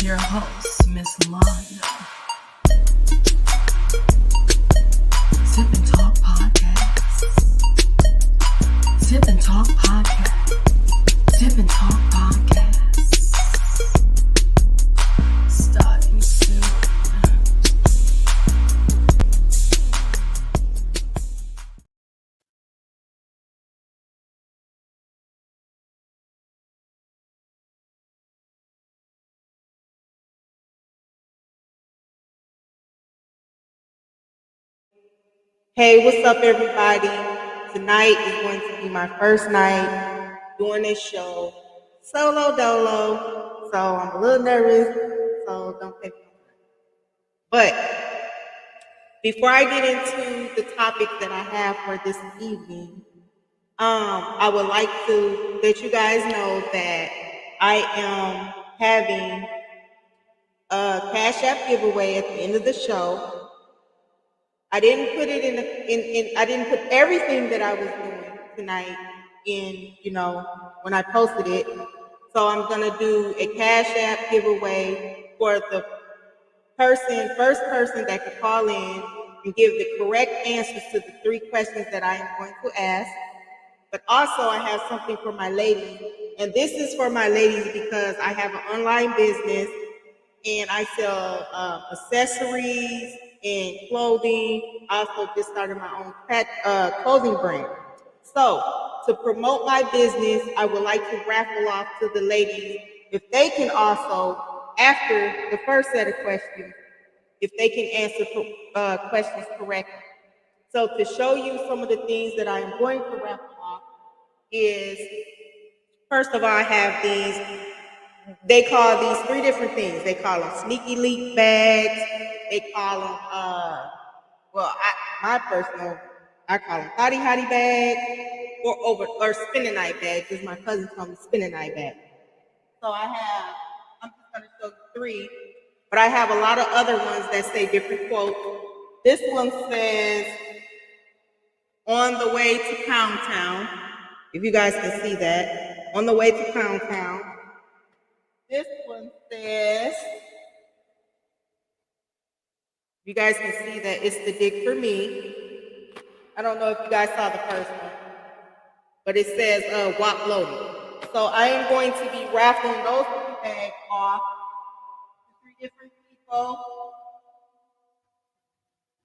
your host, Ms.Londa. Sip and Talk Podcast. Sip and Talk Podcast. Sip and Talk Podcast. Starting soon. Hey, what's up, everybody? Tonight is going to be my first night doing this show solo dolo, so I'm a little nervous, so don't take me. But before I get into the topic that I have for this evening, I would like to let you guys know that I am having a Cash App giveaway at the end of the show. I didn't put it in I didn't put everything that I was doing tonight in, when I posted it. So I'm gonna do a Cash App giveaway for the first person that could call in and give the correct answers to the 3 questions that I am going to ask. But also I have something for my ladies. And this is for my ladies because I have an online business and I sell accessories and clothing. I also just started my own clothing brand. So to promote my business, I would like to raffle off to the ladies if they can also, after the first set of questions, if they can answer questions correctly. So to show you some of the things that I'm going to raffle off is, first of all, I have these. They call these 3 different things. They call them sneaky leak bags. They call them, I call them hottie hottie bags or spinning night bags, as my cousin called them spinning night bags. So I'm just going to show you 3, but I have a lot of other ones that say different quotes. This one says, on the way to Pound Town, if you guys can see that, on the way to Pound Town. This one says, you guys can see that it's the dick for me. I don't know if you guys saw the first one, but it says WAP loaded. So I am going to be raffling those 3 bags off to 3 different people.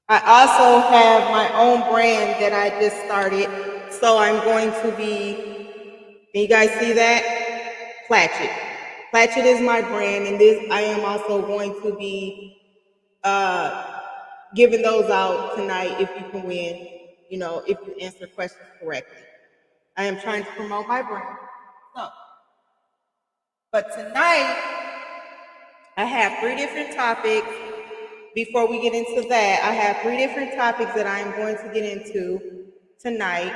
I also have my own brand that I just started. So I'm going to be, can you guys see that? Clatchet. Clatchet is my brand, and I am also going to be giving those out tonight if you can win, if you answer questions correctly. I am trying to promote my brand. But tonight, I have 3 different topics. Before we get into that, I have 3 different topics that I am going to get into tonight.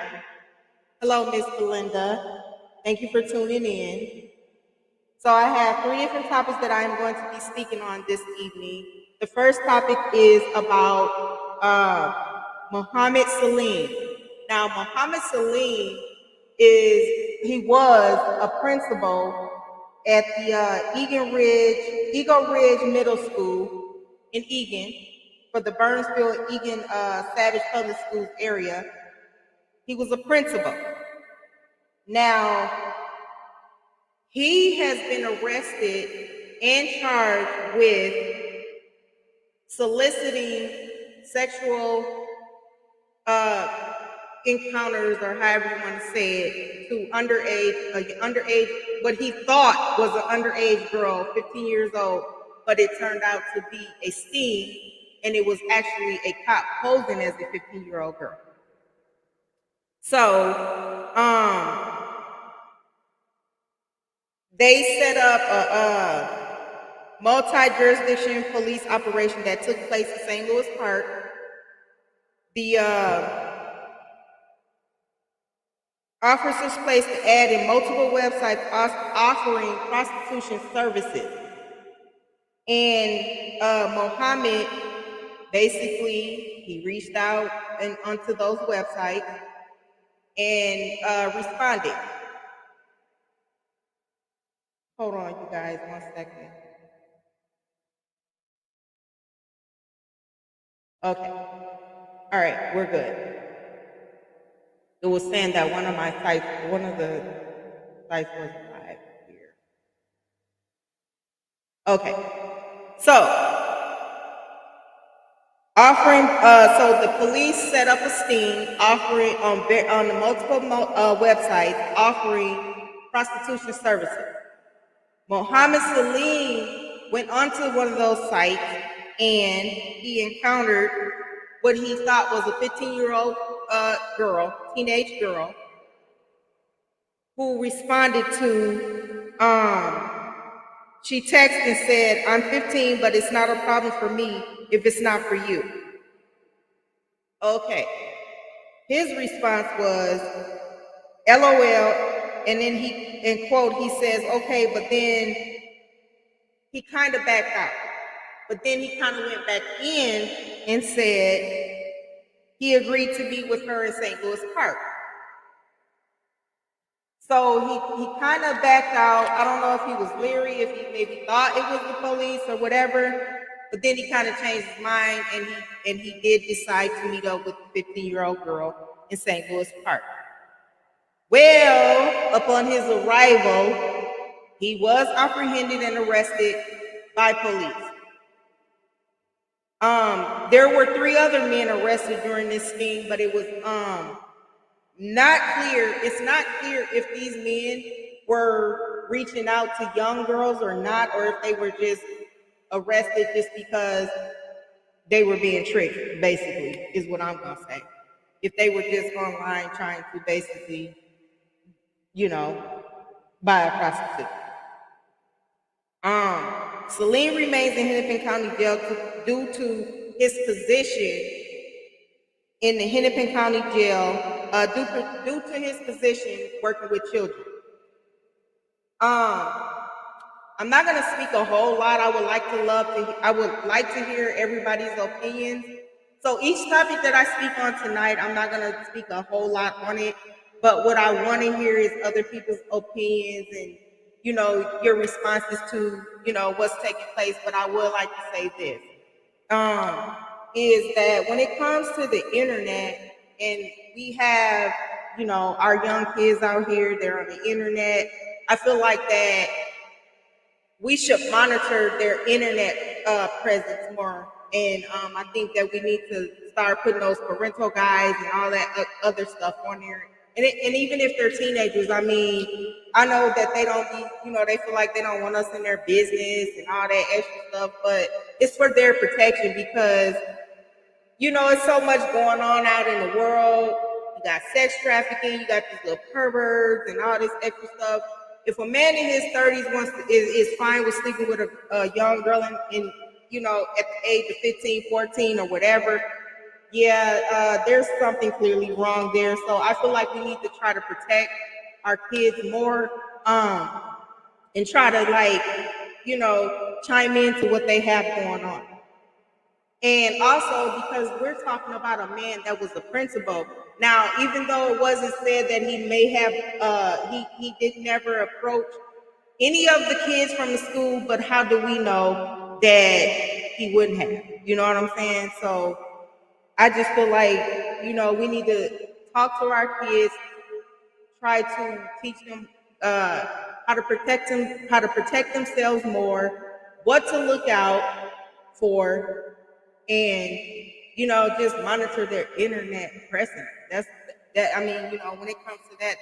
Hello, Ms. Belinda. Thank you for tuning in. So I have 3 different topics that I am going to be speaking on this evening. The first topic is about Muhammad Salim. Now, Muhammad Salim he was a principal at the Eagle Ridge Middle School in Egan for the Burnsville Egan Savage Public Schools area. He was a principal. Now, he has been arrested and charged with soliciting sexual encounters, or however you want to say it, to underage, what he thought was an underage girl, 15 years old, but it turned out to be a sting, and it was actually a cop posing as a 15-year-old girl. So, they set up a multi-jurisdiction police operation that took place in St. Louis Park. The officers placed the ad in multiple websites offering prostitution services. And Mohammed, basically, he reached out onto those websites and responded. Hold on, you guys, 1 second. Okay. All right, we're good. It was saying that one of the sites wasn't live here. Okay. So, so the police set up a sting offering on the multiple websites offering prostitution services. Mohammed Salim went onto one of those sites and he encountered what he thought was a 15-year-old teenage girl, who responded to, she texted and said, "I'm 15, but it's not a problem for me if it's not for you." Okay. His response was, "LOL," and then in quote, he says, "Okay," but then he kind of backed out. But then he kind of went back in and said he agreed to meet with her in St. Louis Park. So he kind of backed out. I don't know if he was leery, if he maybe thought it was the police or whatever. But then he kind of changed his mind and he did decide to meet up with the 15-year-old girl in St. Louis Park. Well, upon his arrival, he was apprehended and arrested by police. There were 3 other men arrested during this sting, but it was not clear. It's not clear if these men were reaching out to young girls or not, or if they were just arrested just because they were being tricked, basically, is what I'm gonna say. If they were just online trying to basically, you know, buy a prostitute. Salim remains in Hennepin County Jail due to his position in the Hennepin County Jail, due to his position working with children. Um, I'm not gonna speak a whole lot. I would like to hear everybody's opinions. So each topic that I speak on tonight, I'm not gonna speak a whole lot on it. But what I want to hear is other people's opinions and your responses to what's taking place. But I would like to say this. Um, is that when it comes to the internet and we have, our young kids out here, they're on the internet. I feel like that we should monitor their internet presence more. And I think that we need to start putting those parental guides and all that other stuff on there. And even if they're teenagers, I mean, I know that they don't be, they feel like they don't want us in their business and all that extra stuff, but it's for their protection because it's so much going on out in the world. You got sex trafficking, you got these little perverts and all this extra stuff. If a man in his 30s is fine with sleeping with a young girl at the age of 15, 14 or whatever, yeah, there's something clearly wrong there. So I feel like we need to try to protect our kids more, and try to chime into what they have going on. And also because we're talking about a man that was a principal. Now, even though it wasn't said that he may have, he did never approach any of the kids from the school, but how do we know that he wouldn't have? You know what I'm saying? So I just feel like, we need to talk to our kids, try to teach them how to protect themselves more, what to look out for, and just monitor their internet presence. That's that. I mean, when it comes to that,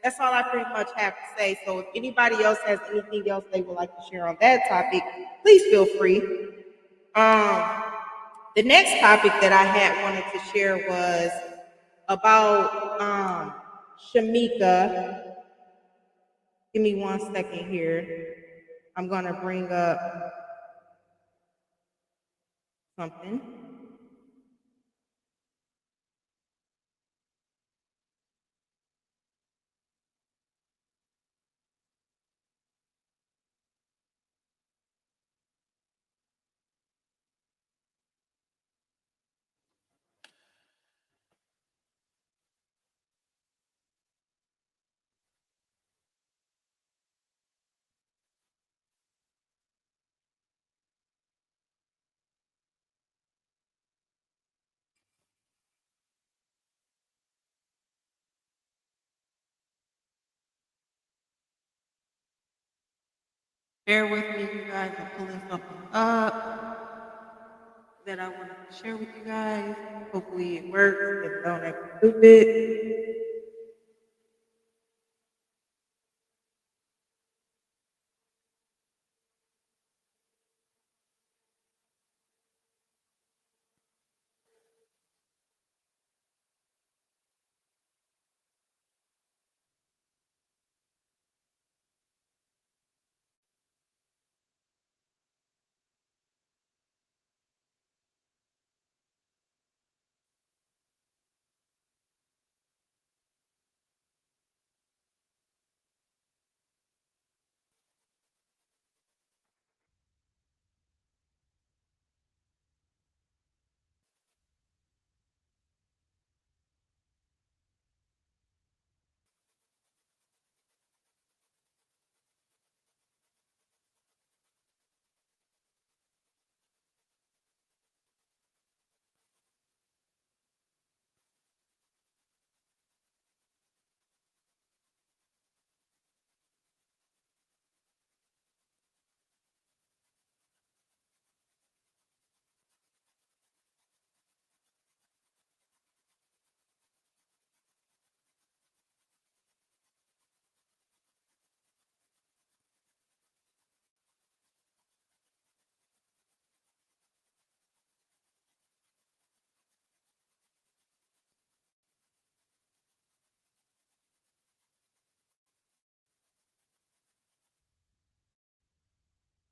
that's all I pretty much have to say. So if anybody else has anything else they would like to share on that topic, please feel free. Um, the next topic that I had wanted to share was about Shamekia. Give me 1 second here. I'm gonna bring up something. Bear with me, you guys. I'm pulling something up that I want to share with you guys. Hopefully it works and don't act stupid.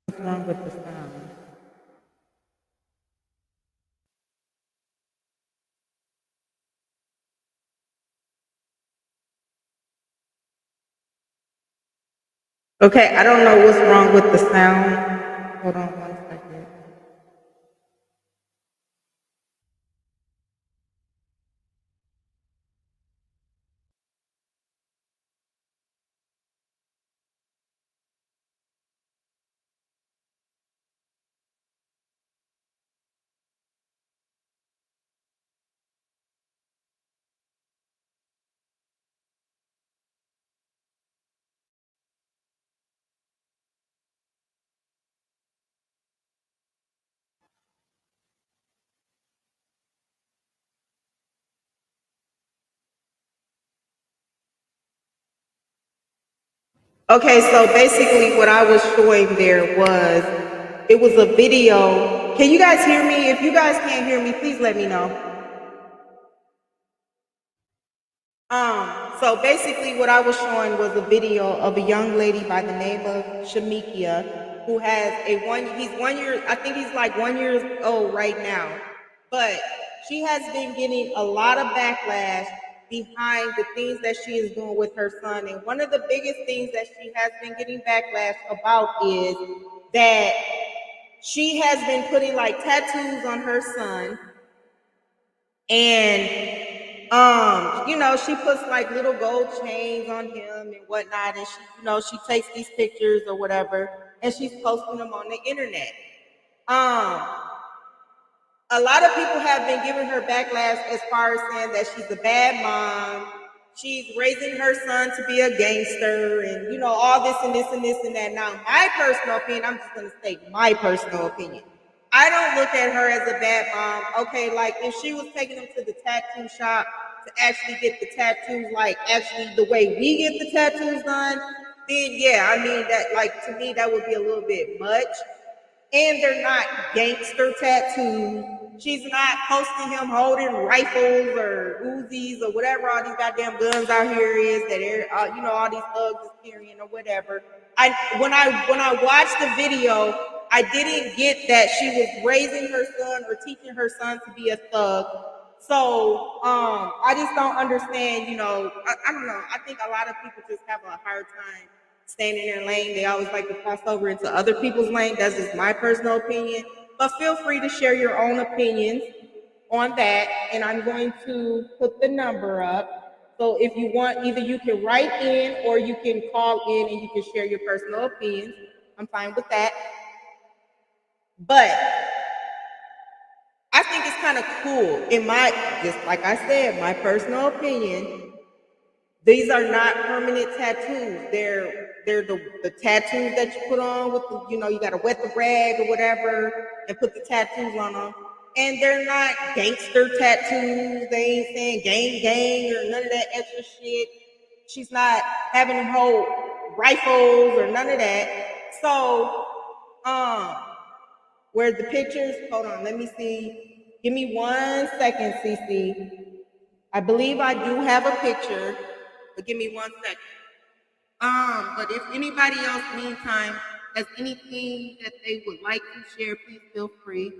What's wrong with the sound? Okay, I don't know what's wrong with the sound. Hold on 1 second. Okay, so basically what I was showing there was, it was a video. Can you guys hear me? If you guys can't hear me, please let me know. So basically what I was showing was a video of a young lady by the name of Shamekia who has he's 1 year, I think he's like 1 year old right now. But she has been getting a lot of backlash behind the things that she is doing with her son. And one of the biggest things that she has been getting backlash about is that she has been putting like tattoos on her son, and she puts like little gold chains on him and whatnot, and she takes these pictures or whatever, and she's posting them on the internet. Um, a lot of people have been giving her backlash as far as saying that she's a bad mom. She's raising her son to be a gangster, and all this and this and this and that. Now, my personal opinion, I'm just gonna state my personal opinion. I don't look at her as a bad mom. Okay, like if she was taking him to the tattoo shop to actually get the tattoos, like actually the way we get the tattoos done, then yeah, I mean that, like, to me that would be a little bit much. And they're not gangster tattoos. She's not posting him holding rifles or Uzis or whatever all these goddamn guns out here is that all these thugs is carrying or whatever. When I watched the video, I didn't get that she was raising her son or teaching her son to be a thug. So I just don't understand. I don't know. I think a lot of people just have a hard time staying in their lane. They always like to cross over into other people's lane. That's just my personal opinion. But feel free to share your own opinions on that. And I'm going to put the number up. So if you want, either you can write in or you can call in and you can share your personal opinions. I'm fine with that. But I think it's kind of cool, just like I said, my personal opinion, These are not permanent tattoos. They're the tattoos that you put on with the, you gotta wet the rag or whatever and put the tattoos on them. And they're not gangster tattoos. They ain't saying gang gang or none of that extra shit. She's not having them hold rifles or none of that. So, um, where the pictures, hold on, let me see. Give me 1 second, CC. I believe I do have a picture, but give me 1 second. But if anybody else, meantime, has anything that they would like to share, please feel free.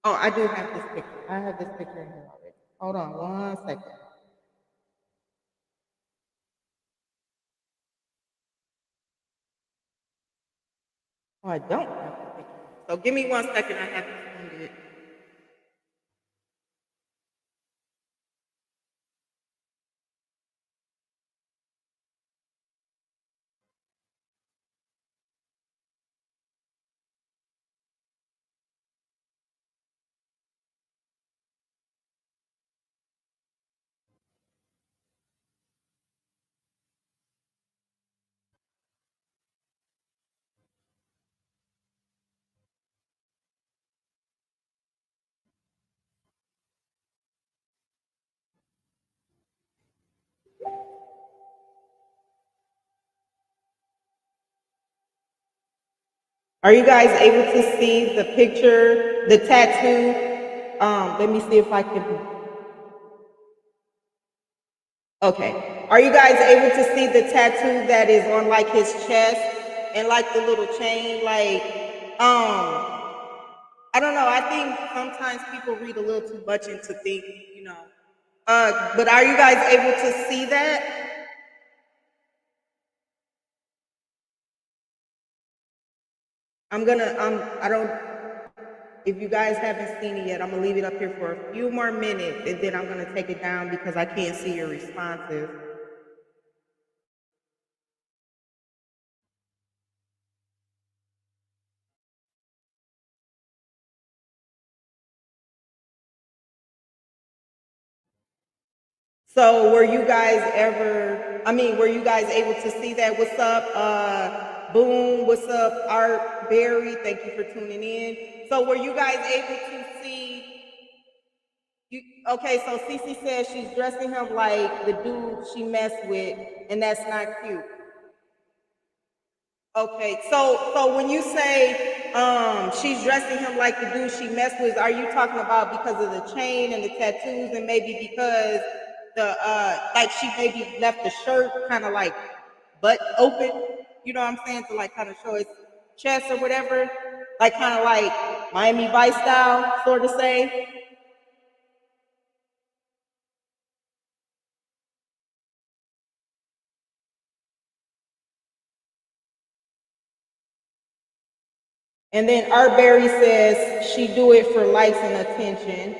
Oh, I do have this picture. I have this picture in here already. Hold on 1 second. Oh, I don't have the picture. So give me 1 second. I have to send it. Are you guys able to see the picture, the tattoo? Let me see if I can. Okay. Are you guys able to see the tattoo that is on like his chest and like the little chain? Like, I don't know. I think sometimes people read a little too much into things, you know. But are you guys able to see that? I don't, if you guys haven't seen it yet, I'm gonna leave it up here for a few more minutes and then I'm gonna take it down because I can't see your responses. So were you guys able to see that? What's up, Boom? What's up, Art Berry? Thank you for tuning in. So were you guys able to see, okay, so Cece says she's dressing him like the dude she messed with, and that's not cute. Okay, so when you say she's dressing him like the dude she messed with, are you talking about because of the chain and the tattoos, and maybe because the like she maybe left the shirt kind of like butt open? You know what I'm saying, to like kind of show his chest or whatever, like kind of like Miami Vice style, sort of say. And then Art Berry says she do it for likes and attention.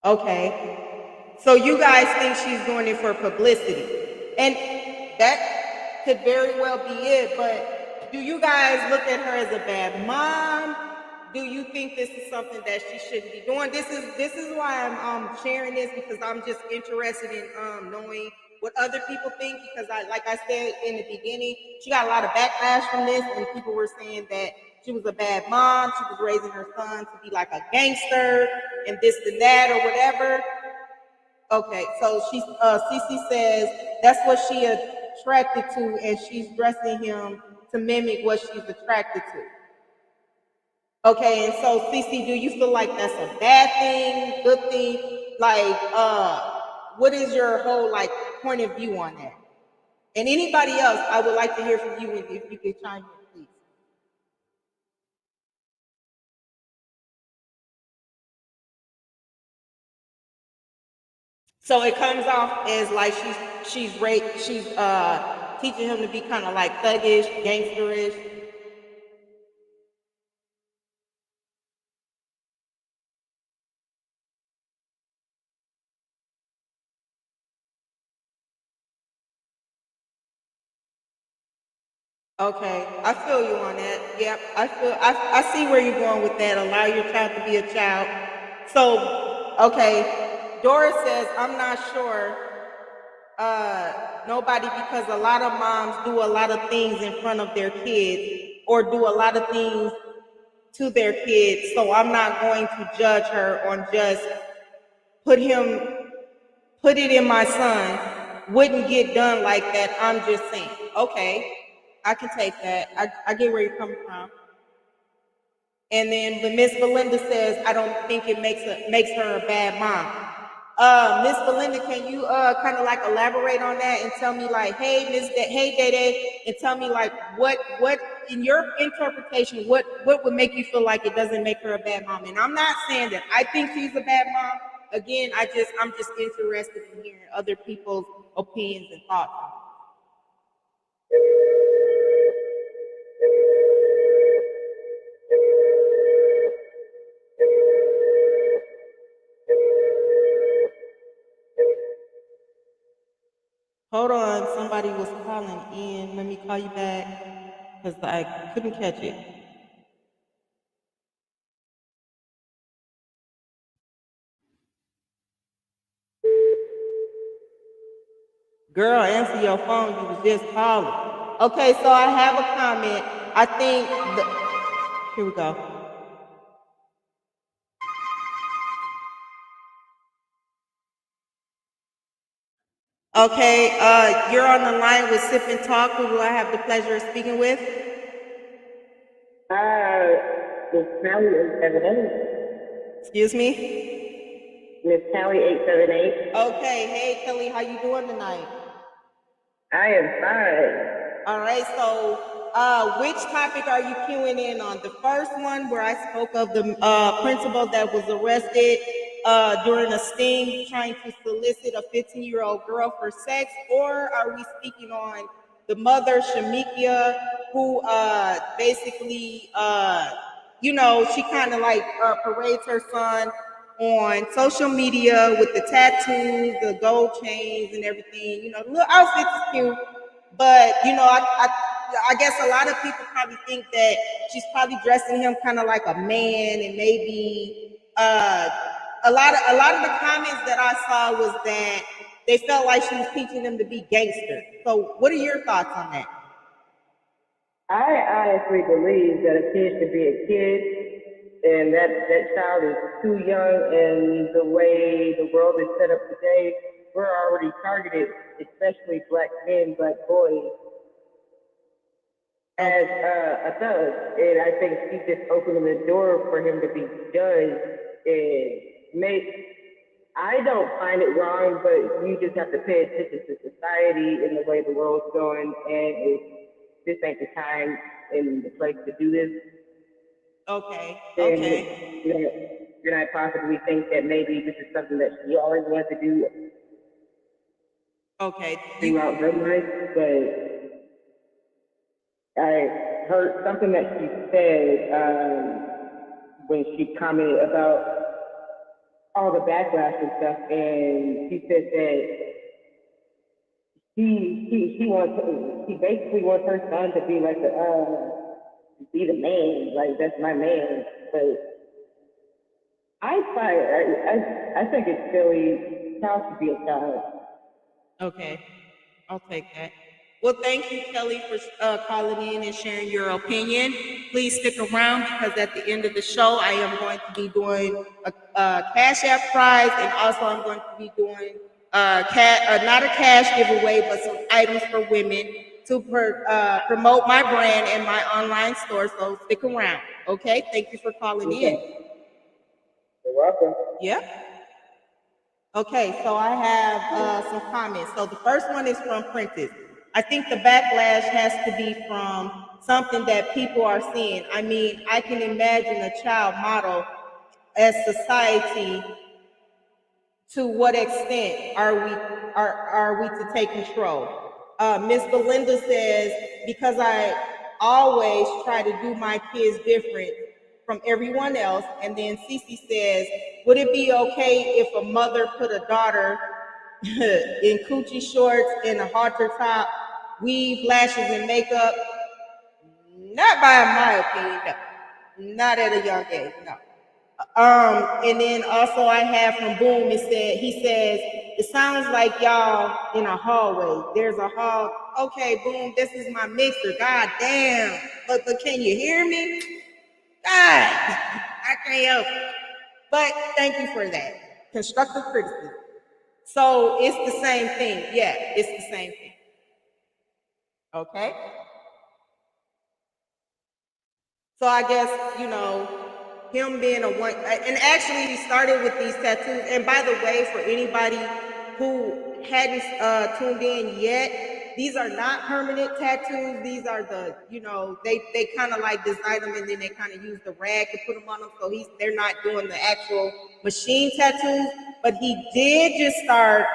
Okay. So you guys think she's doing it for publicity. And that could very well be it, but do you guys look at her as a bad mom? Do you think this is something that she shouldn't be doing? This is why I'm sharing this, because I'm just interested in knowing what other people think, because I, like I said in the beginning, she got a lot of backlash from this and people were saying that she was a bad mom, she was raising her son to be like a gangster and this and that or whatever. Okay, so Cece says that's what she attracted to, and she's dressing him to mimic what she's attracted to. Okay, and so Cece, do you feel like that's a bad thing, good thing? Like, what is your whole like point of view on that? And anybody else, I would like to hear from you if you could chime in, please. So it comes off as like she's teaching him to be kind of like thuggish, gangsterish. Okay, I feel you on that. Yep, I see where you're going with that. Allow your child to be a child. So, okay, Doris says, I'm not sure nobody, because a lot of moms do a lot of things in front of their kids or do a lot of things to their kids. So I'm not going to judge her on just put it in my son. Wouldn't get done like that. I'm just saying. Okay, I can take that. I get where you're coming from. And then but Miss Belinda says, I don't think it makes her a bad mom. Miss Belinda, can you kind of like elaborate on that and tell me like, hey, hey, Day Day, and tell me like what in your interpretation, what would make you feel like it doesn't make her a bad mom? And I'm not saying that I think she's a bad mom. Again, I'm just interested in hearing other people's opinions and thoughts. Hold on, somebody was calling in. Let me call you back because I couldn't catch it. Girl, answer your phone. You was just calling. Okay, so I have a comment. I think here we go. Okay, you're on the line with Sip and Talk. Who do I have the pleasure of speaking with? Miss Callie 878. Excuse me? Miss Callie 878. Okay, hey Kelly, how you doing tonight? I am fine. All right, so which topic are you queuing in on? The first one where I spoke of the principal that was arrested during a sting trying to solicit a 15-year-old girl for sex, or are we speaking on the mother, Shamekia, who basically, she kind of like parades her son on social media with the tattoos, the gold chains, and everything. The little outfits is cute, but I guess a lot of people probably think that she's probably dressing him kind of like a man, and maybe a lot of the comments that I saw was that they felt like she was teaching them to be gangster. So, what are your thoughts on that? I honestly believe that a kid should be a kid, and that child is too young, and the way the world is set up today, we're already targeted, especially black men, black boys, as a thug. And I think she's just opening the door for him to be judged and I don't find it wrong, but you just have to pay attention to society and the way the world's going, and this ain't the time and the place to do this. Okay. Then Okay. you're not possibly think that maybe this is something that she always wanted to do Okay. throughout her life, but I heard something that she said when she commented about all the backlash and stuff, and she said that she basically wants her son to be like be the man, like that's my man. But I think it's silly. Child should be a child. Okay, I'll take that. Well, thank you, Kelly, for calling in and sharing your opinion. Please stick around because at the end of the show, I am going to be doing a Cash App prize, and also I'm going to be doing not a cash giveaway, but some items for women to promote my brand and my online store. So stick around. Okay, thank you for calling in. You're welcome. Yep. Okay, so I have some comments. So the first one is from Prentice. I think the backlash has to be from something that people are seeing. I mean, I can imagine a child model as society. To what extent are we to take control? Ms. Belinda says, because I always try to do my kids different from everyone else. And then Cece says, would it be okay if a mother put a daughter in coochie shorts and a halter top, weave, lashes, and makeup? Not by my opinion, no. Not at a young age, no. And then also I have from Boom, he says, it sounds like y'all in a hallway. There's a hall. Okay, Boom, this is my mixer. God damn. But can you hear me? God, I can't help it. But thank you for that. Constructive criticism. So it's the same thing. Yeah, it's the same thing. Okay? So I guess, him being a one, and actually he started with these tattoos. And by the way, for anybody who hadn't tuned in yet, these are not permanent tattoos. These are they kind of like design them and then they kind of use the rag to put them on them. So they're not doing the actual machine tattoos, but she did start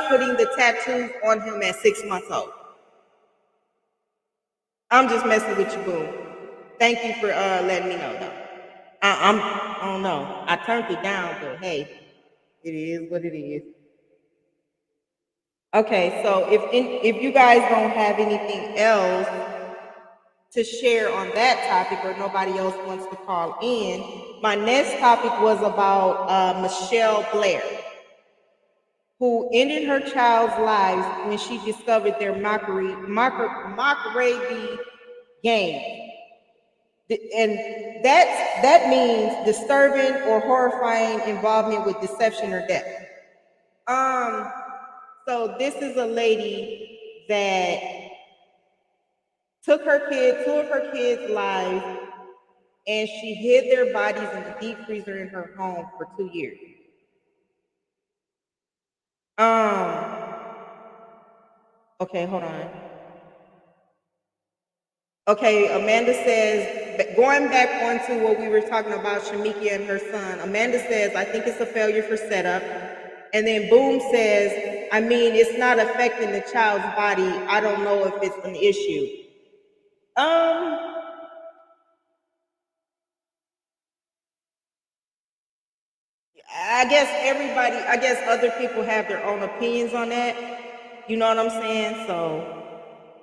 putting the tattoos on him at 6 months old. I'm just messing with you, Boom. Thank you for letting me know, though. I don't know. I turned it down, but hey, it is what it is. Okay, so if you guys don't have anything else to share on that topic, or nobody else wants to call in, my next topic was about Mitchelle Blair, who ended her child's lives when she discovered their mockery game. And that means disturbing or horrifying involvement with deception or death. So this is a lady that took two of her kids' lives, and she hid their bodies in the deep freezer in her home for 2 years. Okay, hold on. Okay, Amanda says, going back onto what we were talking about, Shamekia and her son, Amanda says, I think it's a failure for setup. And then Boom says, I mean, it's not affecting the child's body. I don't know if it's an issue. I guess other people have their own opinions on that. You know what I'm saying? So,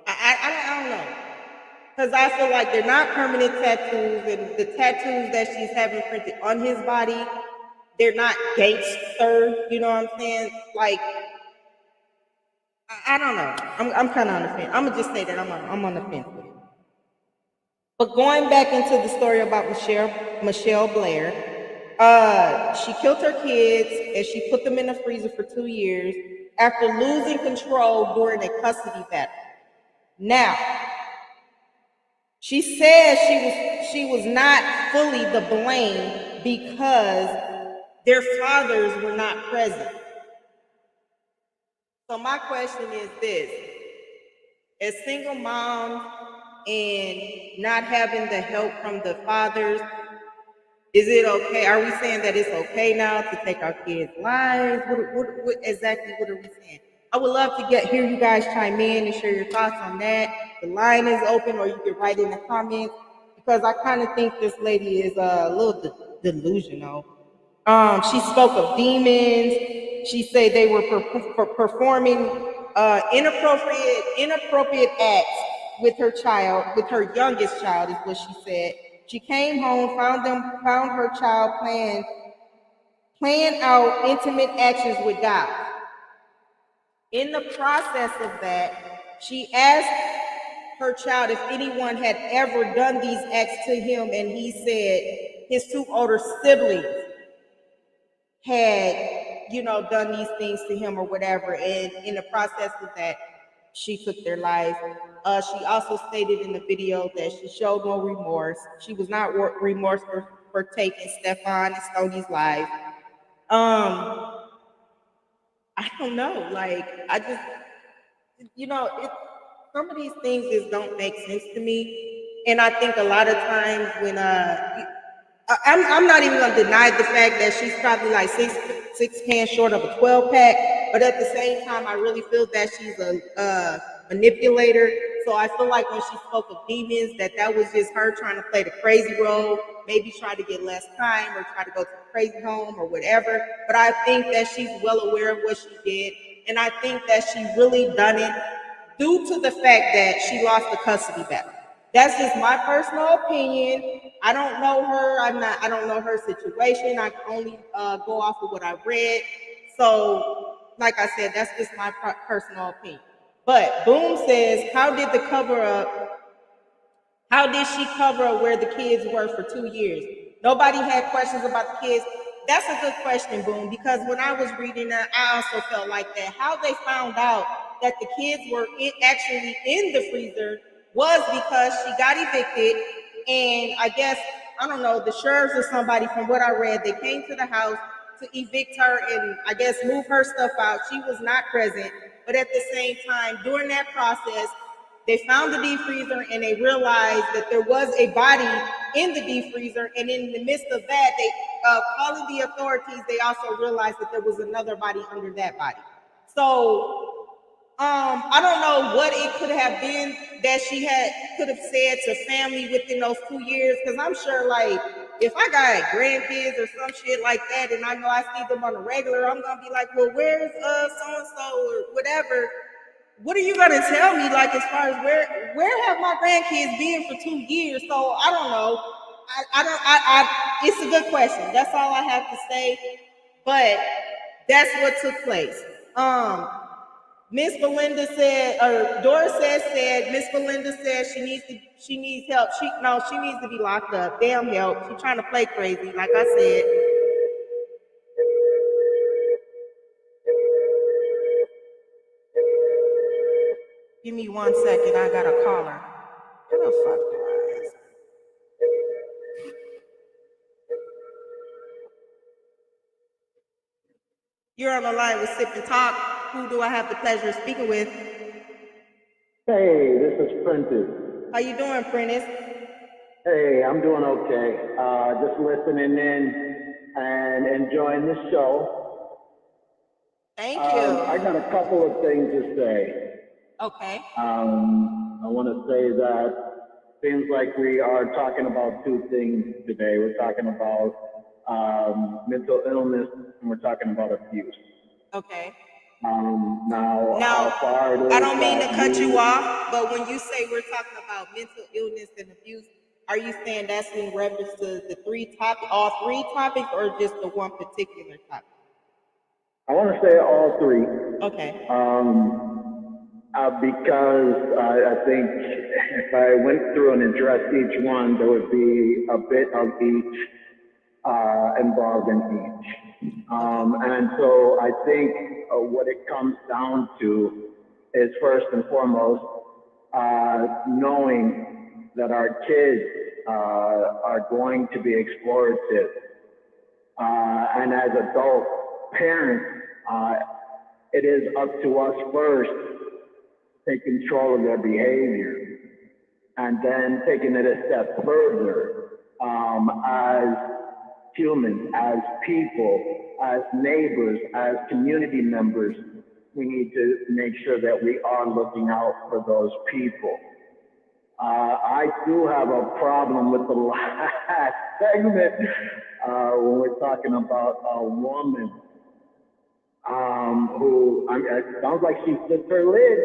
I don't know. Because I feel like they're not permanent tattoos, and the tattoos that she's having printed on his body, they're not gangster, you know what I'm saying? Like, I don't know. I'm kind of on the fence. I'm gonna just say that I'm on the fence with it. But going back into the story about Mitchelle Blair, she killed her kids and she put them in the freezer for 2 years after losing control during a custody battle. Now, she says she was not fully the blame because their fathers were not present. So my question is this: as single moms and not having the help from the fathers, is it okay? Are we saying that it's okay now to take our kids' lives? What exactly what are we saying? I would love to hear you guys chime in and share your thoughts on that. The line is open, or you can write in the comments, because I kind of think this lady is a little delusional. She spoke of demons. She said they were performing inappropriate acts with her child, with her youngest child, is what she said. She came home, found her child playing out intimate actions with God. In the process of that, she asked her child if anyone had ever done these acts to him, and he said his two older siblings had, done these things to him or whatever. And in the process of that, she took their lives. She also stated in the video that she showed no remorse. She was not remorseful for taking Stefan and Stoney's life. I don't know. Like, I just, some of these things just don't make sense to me. And I think a lot of times when I'm not even gonna deny the fact that she's probably like six cans short of a 12 pack, but at the same time, I really feel that she's a manipulator. So I feel like when she spoke of demons, that was just her trying to play the crazy role, maybe try to get less time or try to go to the crazy home or whatever. But I think that she's well aware of what she did, and I think that she really done it due to the fact that she lost the custody battle. That's just my personal opinion. I don't know her. I don't know her situation. I can only go off of what I read. So, like I said, that's just my personal opinion. But Boom says, how did she cover up where the kids were for 2 years? Nobody had questions about the kids. That's a good question, Boom, because when I was reading that, I also felt like that. How they found out that the kids were actually in the freezer was because she got evicted, and I guess, I don't know, the sheriffs or somebody, from what I read, they came to the house to evict her and I guess move her stuff out. She was not present, but at the same time, during that process, they found the deep freezer and they realized that there was a body in the deep freezer. And in the midst of that, they calling the authorities, they also realized that there was another body under that body. So I don't know what it could have been that she could have said to family within those 2 years, because I'm sure, like, if I got grandkids or some shit like that and I know I see them on a regular, I'm gonna be like, well, where's so and so or whatever. What are you gonna tell me, like, as far as where have my grandkids been for 2 years? So I don't know. It's a good question. That's all I have to say. But that's what took place. Miss Belinda said, or Doris said, Miss Belinda said she needs help. She needs to be locked up. Damn help. She's trying to play crazy, like I said. Give me 1 second. I got a caller. Where the fuck do I answer? You're on the line with Sip and Talk. Who do I have the pleasure of speaking with? Hey, this is Prentice. How you doing, Prentice? Hey, I'm doing okay. Just listening in and enjoying the show. Thank you. I got a couple of things to say. Okay. I want to say that seems like we are talking about two things today. We're talking about mental illness and we're talking about abuse. Okay. Now, Now, how far it is I don't mean to that cut you off, but when you say we're talking about mental illness and abuse, are you saying that's in reference to all three topics, or just the one particular topic? I want to say all three. Okay. Because I think if I went through and addressed each one, there would be a bit of each involved in each. And so I think what it comes down to is, first and foremost, knowing that our kids are going to be explorative. And as adult parents, it is up to us first to take control of their behavior, and then taking it a step further, as humans, as people, as neighbors, as community members, we need to make sure that we are looking out for those people. I do have a problem with the last segment when we're talking about a woman who, it sounds like she flipped her lid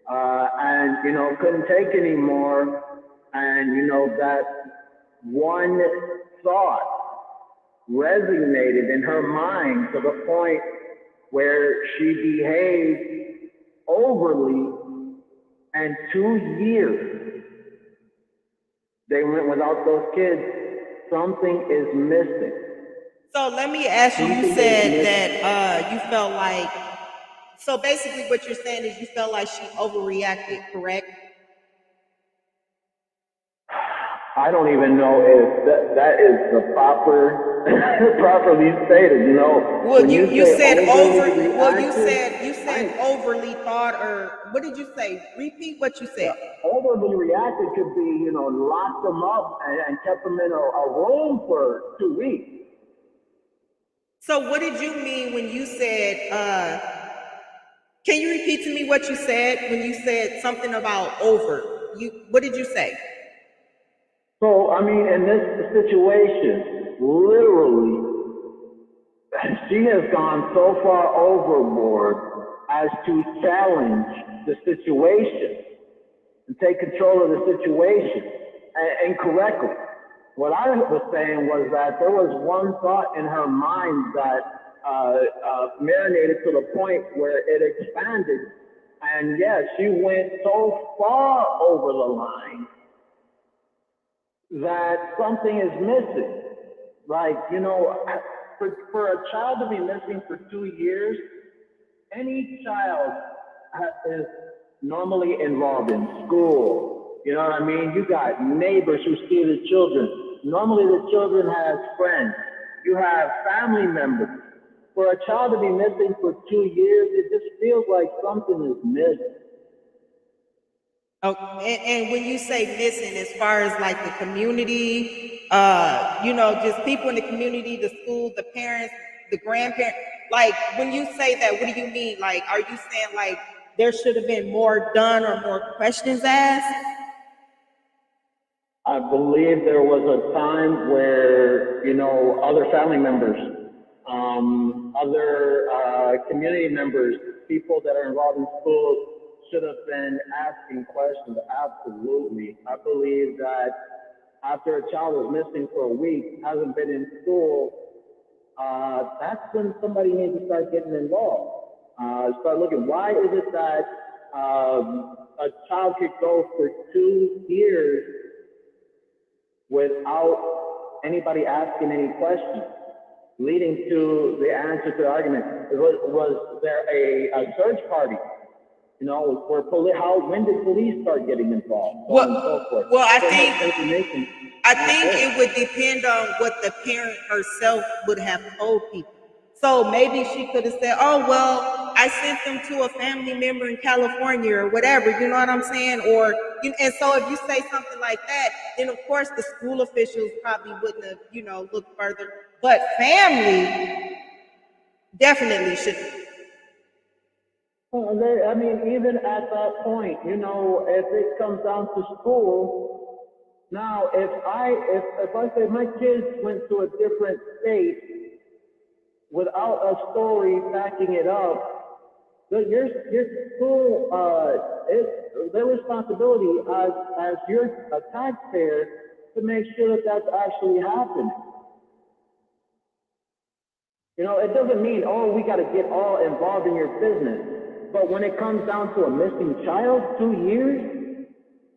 and, couldn't take anymore. And, that one thought resonated in her mind to the point where she behaved overly, and 2 years they went without those kids. Something is missing. So let me ask you, you said that you felt like, so basically what you're saying is you felt like she overreacted, correct? I don't even know if that is the properly stated. Well, you said overly thought, or what did you say? Repeat what you said. Overly reacted could be, locked them up and kept them in a room for 2 weeks. So what did you mean when you said, can you repeat to me what you said when you said something about over? What did you say? So, in this situation, literally, she has gone so far overboard as to challenge the situation and take control of the situation incorrectly. What I was saying was that there was one thought in her mind that marinated to the point where it expanded. And yes, she went so far over the line that something is missing. Like, you know, for a child to be missing for 2 years, any child is normally involved in school. You know what I mean? You got neighbors who see the children. Normally the children have friends. You have family members. For a child to be missing for 2 years, it just feels like something is missing. Oh, and when you say missing, as far as like the community, you know, just people in the community, the school, the parents, the grandparents, like when you say that, what do you mean? Like, are you saying like there should have been more done or more questions asked? I believe there was a time where, you know, other family members, other community members, people that are involved in schools should have been asking questions. Absolutely. I believe that after a child is missing for a week, hasn't been in school, that's when somebody needs to start getting involved. Start looking, why is it that a child could go for 2 years without anybody asking any questions, leading to the answer to the argument? Was there a search party? You know, when did police start getting involved? So on and so forth. Well, I So think much information. it would depend on what the parent herself would have told people. So maybe she could have said, "Oh well, I sent them to a family member in California or whatever." You know what I'm saying? Or and so if you say something like that, then of course the school officials probably wouldn't have, you know, looked further. But family definitely should. Well, I mean, even at that point, you know, if it comes down to school, now if I say my kids went to a different state without a story backing it up, your school it's their responsibility as you're a taxpayer to make sure that that's actually happening. You know, it doesn't mean, oh, we got to get all involved in your business. But when it comes down to a missing child, 2 years,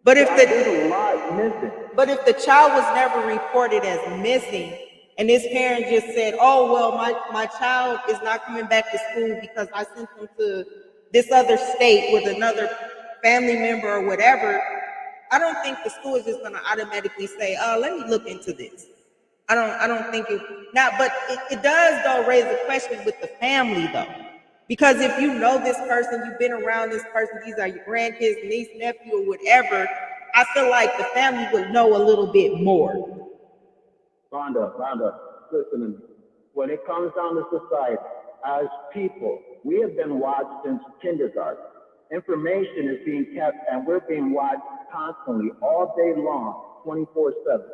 But if there's a lot missing. But if the child was never reported as missing, and this parent just said, "Oh well, my child is not coming back to school because I sent them to this other state with another family member or whatever," I don't think the school is just going to automatically say, "Oh, let me look into this." I don't think it now, but it does though raise a question with the family though. Because if you know this person, you've been around this person, these are your grandkids, niece, nephew, or whatever, I feel like the family would know a little bit more. Londa, listen to me. When it comes down to society, as people, we have been watched since kindergarten. Information is being kept and we're being watched constantly, all day long, 24/7.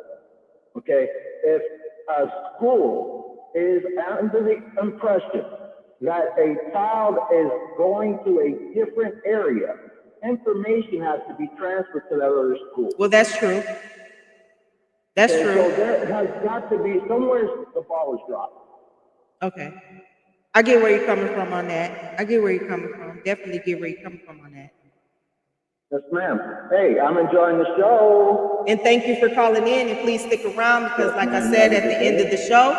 Okay? If a school is under the impression that a child is going to a different area, information has to be transferred to that other school. Well, that's true. That's Okay, true. so there has got to be somewhere the ball is dropped. Okay. I get where you're coming from on that. I get where you're coming from. Definitely get where you're coming from on that. Yes, ma'am. Hey, I'm enjoying the show. And thank you for calling in, and please stick around because like I said at the end of the show,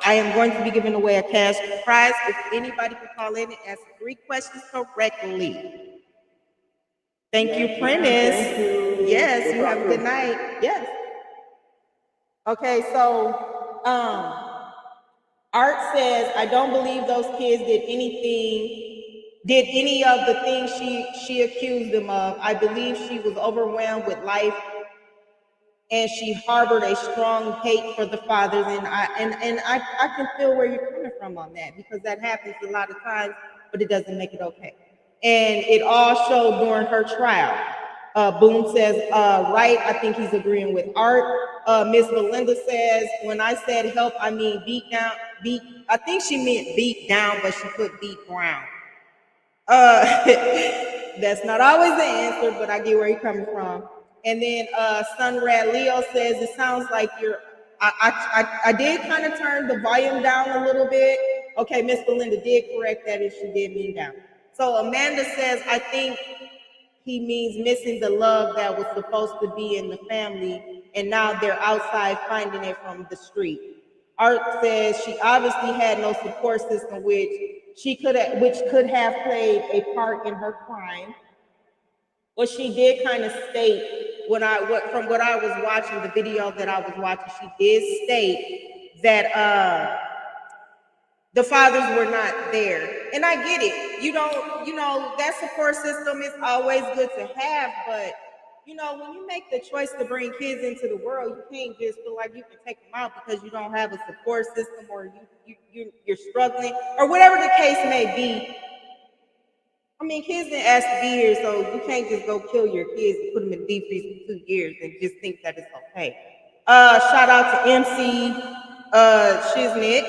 I am going to be giving away a cash prize if anybody can call in and ask 3 questions correctly. Thank you, Prentice. Thank you. Yes, you have a good night. Yes. Okay, so Art says, I don't believe those kids did any of the things she accused them of. I believe she was overwhelmed with life and she harbored a strong hate for the fathers. And I can feel where you're coming from on that because that happens a lot of times, but it doesn't make it okay. And it all showed during her trial. Boone says, right, I think he's agreeing with Art. Ms.Londa says, when I said help, I mean I think she meant beat down, but she put beat brown. That's not always the answer, but I get where you're coming from. And then Sunrad Leo says it sounds like you're. I did kind of turn the volume down a little bit. Okay, Miss Belinda did correct that if she did mean down. So Amanda says I think he means missing the love that was supposed to be in the family, and now they're outside finding it from the street. Art says she obviously had no support system, which could have played a part in her crime. Well, she did kind of state from what I was watching, the video that I was watching, she did state that the fathers were not there. And I get it. That support system is always good to have, but when you make the choice to bring kids into the world, you can't just feel like you can take them out because you don't have a support system, or you're struggling, or whatever the case may be. I mean, kids didn't ask to be here, so you can't just go kill your kids and put them in deep freeze for 2 years and just think that it's okay. Shout out to MC Shiznit.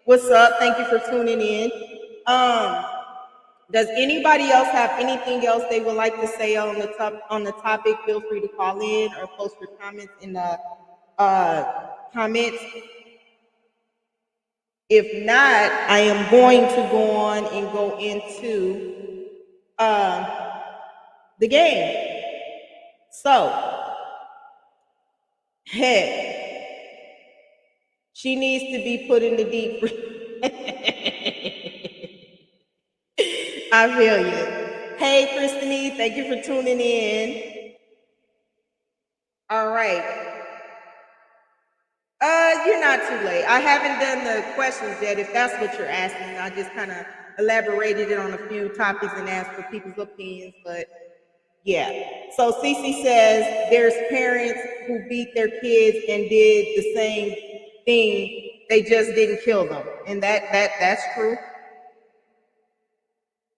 What's up? Thank you for tuning in. Does anybody else have anything else they would like to say on the topic? Feel free to call in or post your comments in the comments. If not, I am going to go on and go into the game. So, she needs to be put in the deep freeze. I feel you. Hey, Christine, thank you for tuning in. All right. You're not too late. I haven't done the questions yet. If that's what you're asking, I just kind of elaborated it on a few topics and asked for people's opinions, but yeah. So Cece says there's parents who beat their kids and did the same thing. They just didn't kill them, and that's true.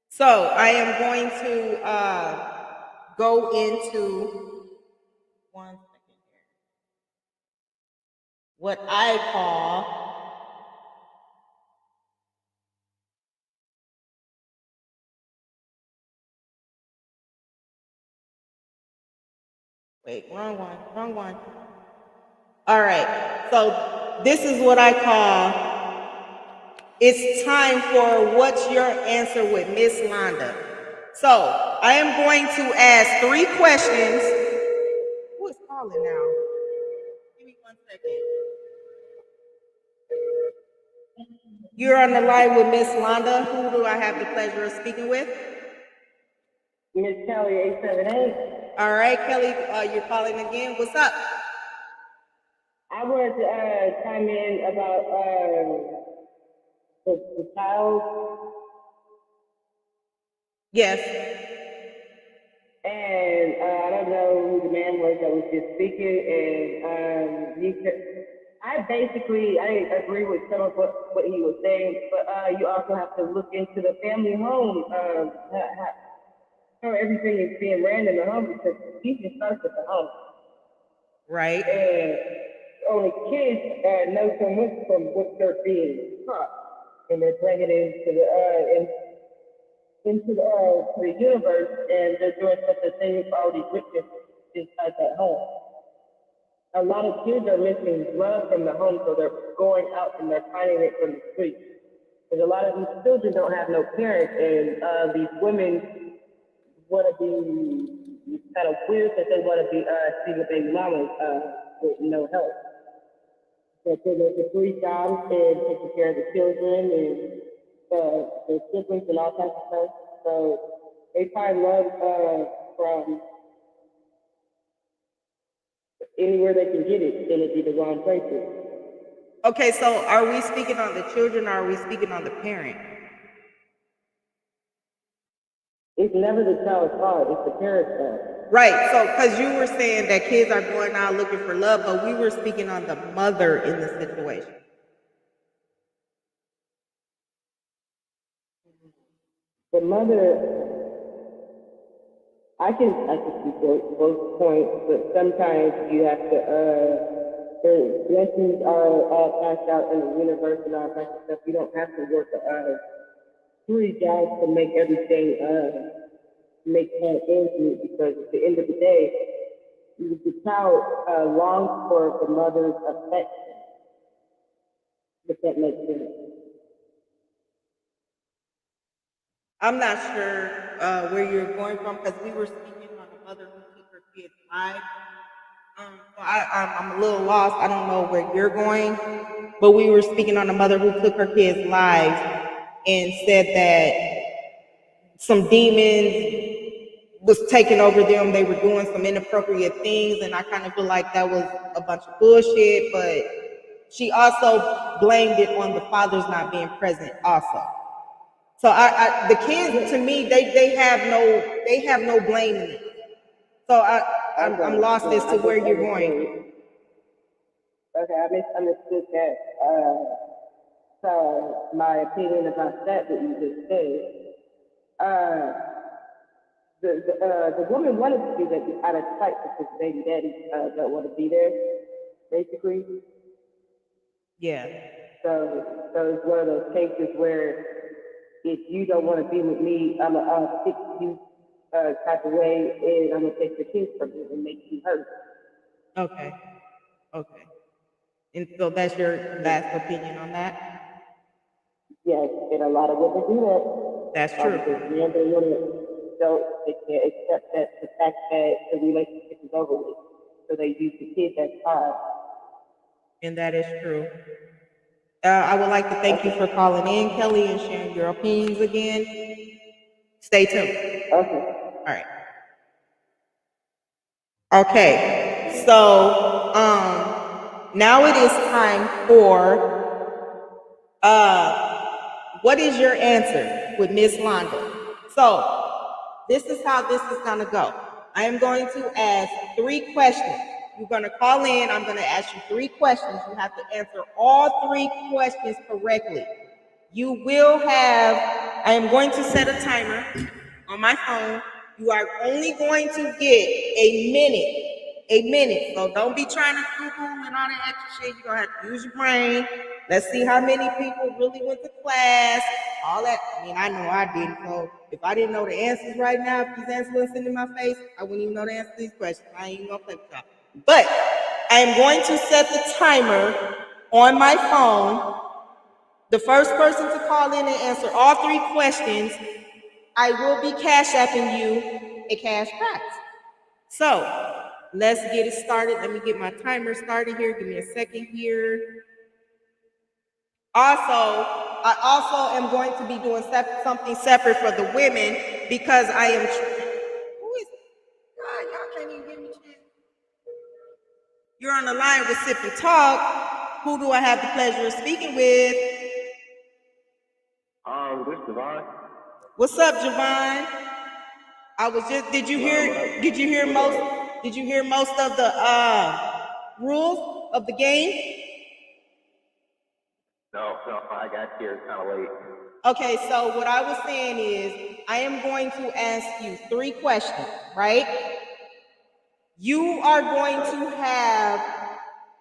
So I am going to go into one second here. What I call wrong one. All right. So this is what I call it's time for what's your answer with Ms.Londa. So I am going to ask 3 questions. Who is calling now? Give me 1 second. You're on the line with Ms.Londa. Who do I have the pleasure of speaking with? Miss Kelly 878. All right, Kelly, you're calling again. What's up? I wanted to chime in about the child. Yes. And I don't know who the man was that was just speaking. And I agree with some of what he was saying, but you also have to look into the family home, how everything is being ran in the home, because teaching starts at the home. Right. And only kids know so much from what they're being taught, and they're bringing it into the universe, and they're doing stuff that they've already witnessed inside that home. A lot of kids are missing love from the home, so they're going out and they're finding it from the streets. Because a lot of these children don't have no parents, and these women want to be kind of weird that they want to be single baby mamas with no help. That they're working 3 jobs and taking care of the children and their siblings and all types of stuff. So they find love from anywhere they can get it, and it'd be the wrong places. Okay, so are we speaking on the children, or are we speaking on the parent? It's never the child's fault, it's the parent's fault. Right, so because you were saying that kids are going out looking for love, but we were speaking on the mother in the situation. The mother, I can see both points, but sometimes you have to, the blessings are passed out in the universe and all that stuff. You don't have to work 3 jobs to make everything make ends meet, because at the end of the day, the child longs for the mother's affection, if that makes sense. I'm not sure where you're going from, because we were speaking on a mother who took her kids live. I'm a little lost. I don't know where you're going, but we were speaking on a mother who took her kids live and said that some demons was taking over them. They were doing some inappropriate things, and I kind of feel like that was a bunch of bullshit. But she also blamed it on the fathers not being present, also. So the kids, to me, they have no blame in it. So I'm lost as to where you're going. Okay, I misunderstood that. So my opinion about that you just said. Uh, the woman wanted to do that out of spite because baby daddy don't want to be there, basically. Yeah. So it's one of those cases where if you don't want to be with me, I'm gonna fix you type of way, and I'm gonna take your kids from you and make you hurt. Okay. Okay. And so that's your last opinion on that? Yes, and a lot of women do that. That's true. Because the other women they can't accept that the fact that the relationship is over with. So they use the kids as time. And that is true. I would like to thank you for calling in, Kelly, and sharing your opinions again. Stay tuned. Okay. All right. Okay. So now it is time for what is your answer with Ms.Londa? So this is how this is gonna go. I am going to ask 3 questions. You're gonna call in. I'm gonna ask you 3 questions. You have to answer all 3 questions correctly. You will have, I am going to set a timer on my phone. You are only going to get a minute. A minute. So don't be trying to Google and all that extra shit. You're going to have to use your brain. Let's see how many people really went to class. All that. I mean, I know I didn't. So if I didn't know the answers right now, if these answers were sitting in my face, I wouldn't even know the answer to these questions. I ain't even going to play with y'all. But I am going to set the timer on my phone. The first person to call in and answer all 3 questions, I will be cash apping you a cash prize. So let's get it started. Let me get my timer started here. Give me a second here. I also am going to be doing something separate for the women, because I am. Who is? God, y'all can't even give me chance. You're on the line with Sip and Talk. Who do I have the pleasure of speaking with? This is Devon. What's up, Javon? I was just. Did you hear most of the rules of the game? No, I got here kind of late. Okay, so what I was saying is, I am going to ask you 3 questions, right? You are going to have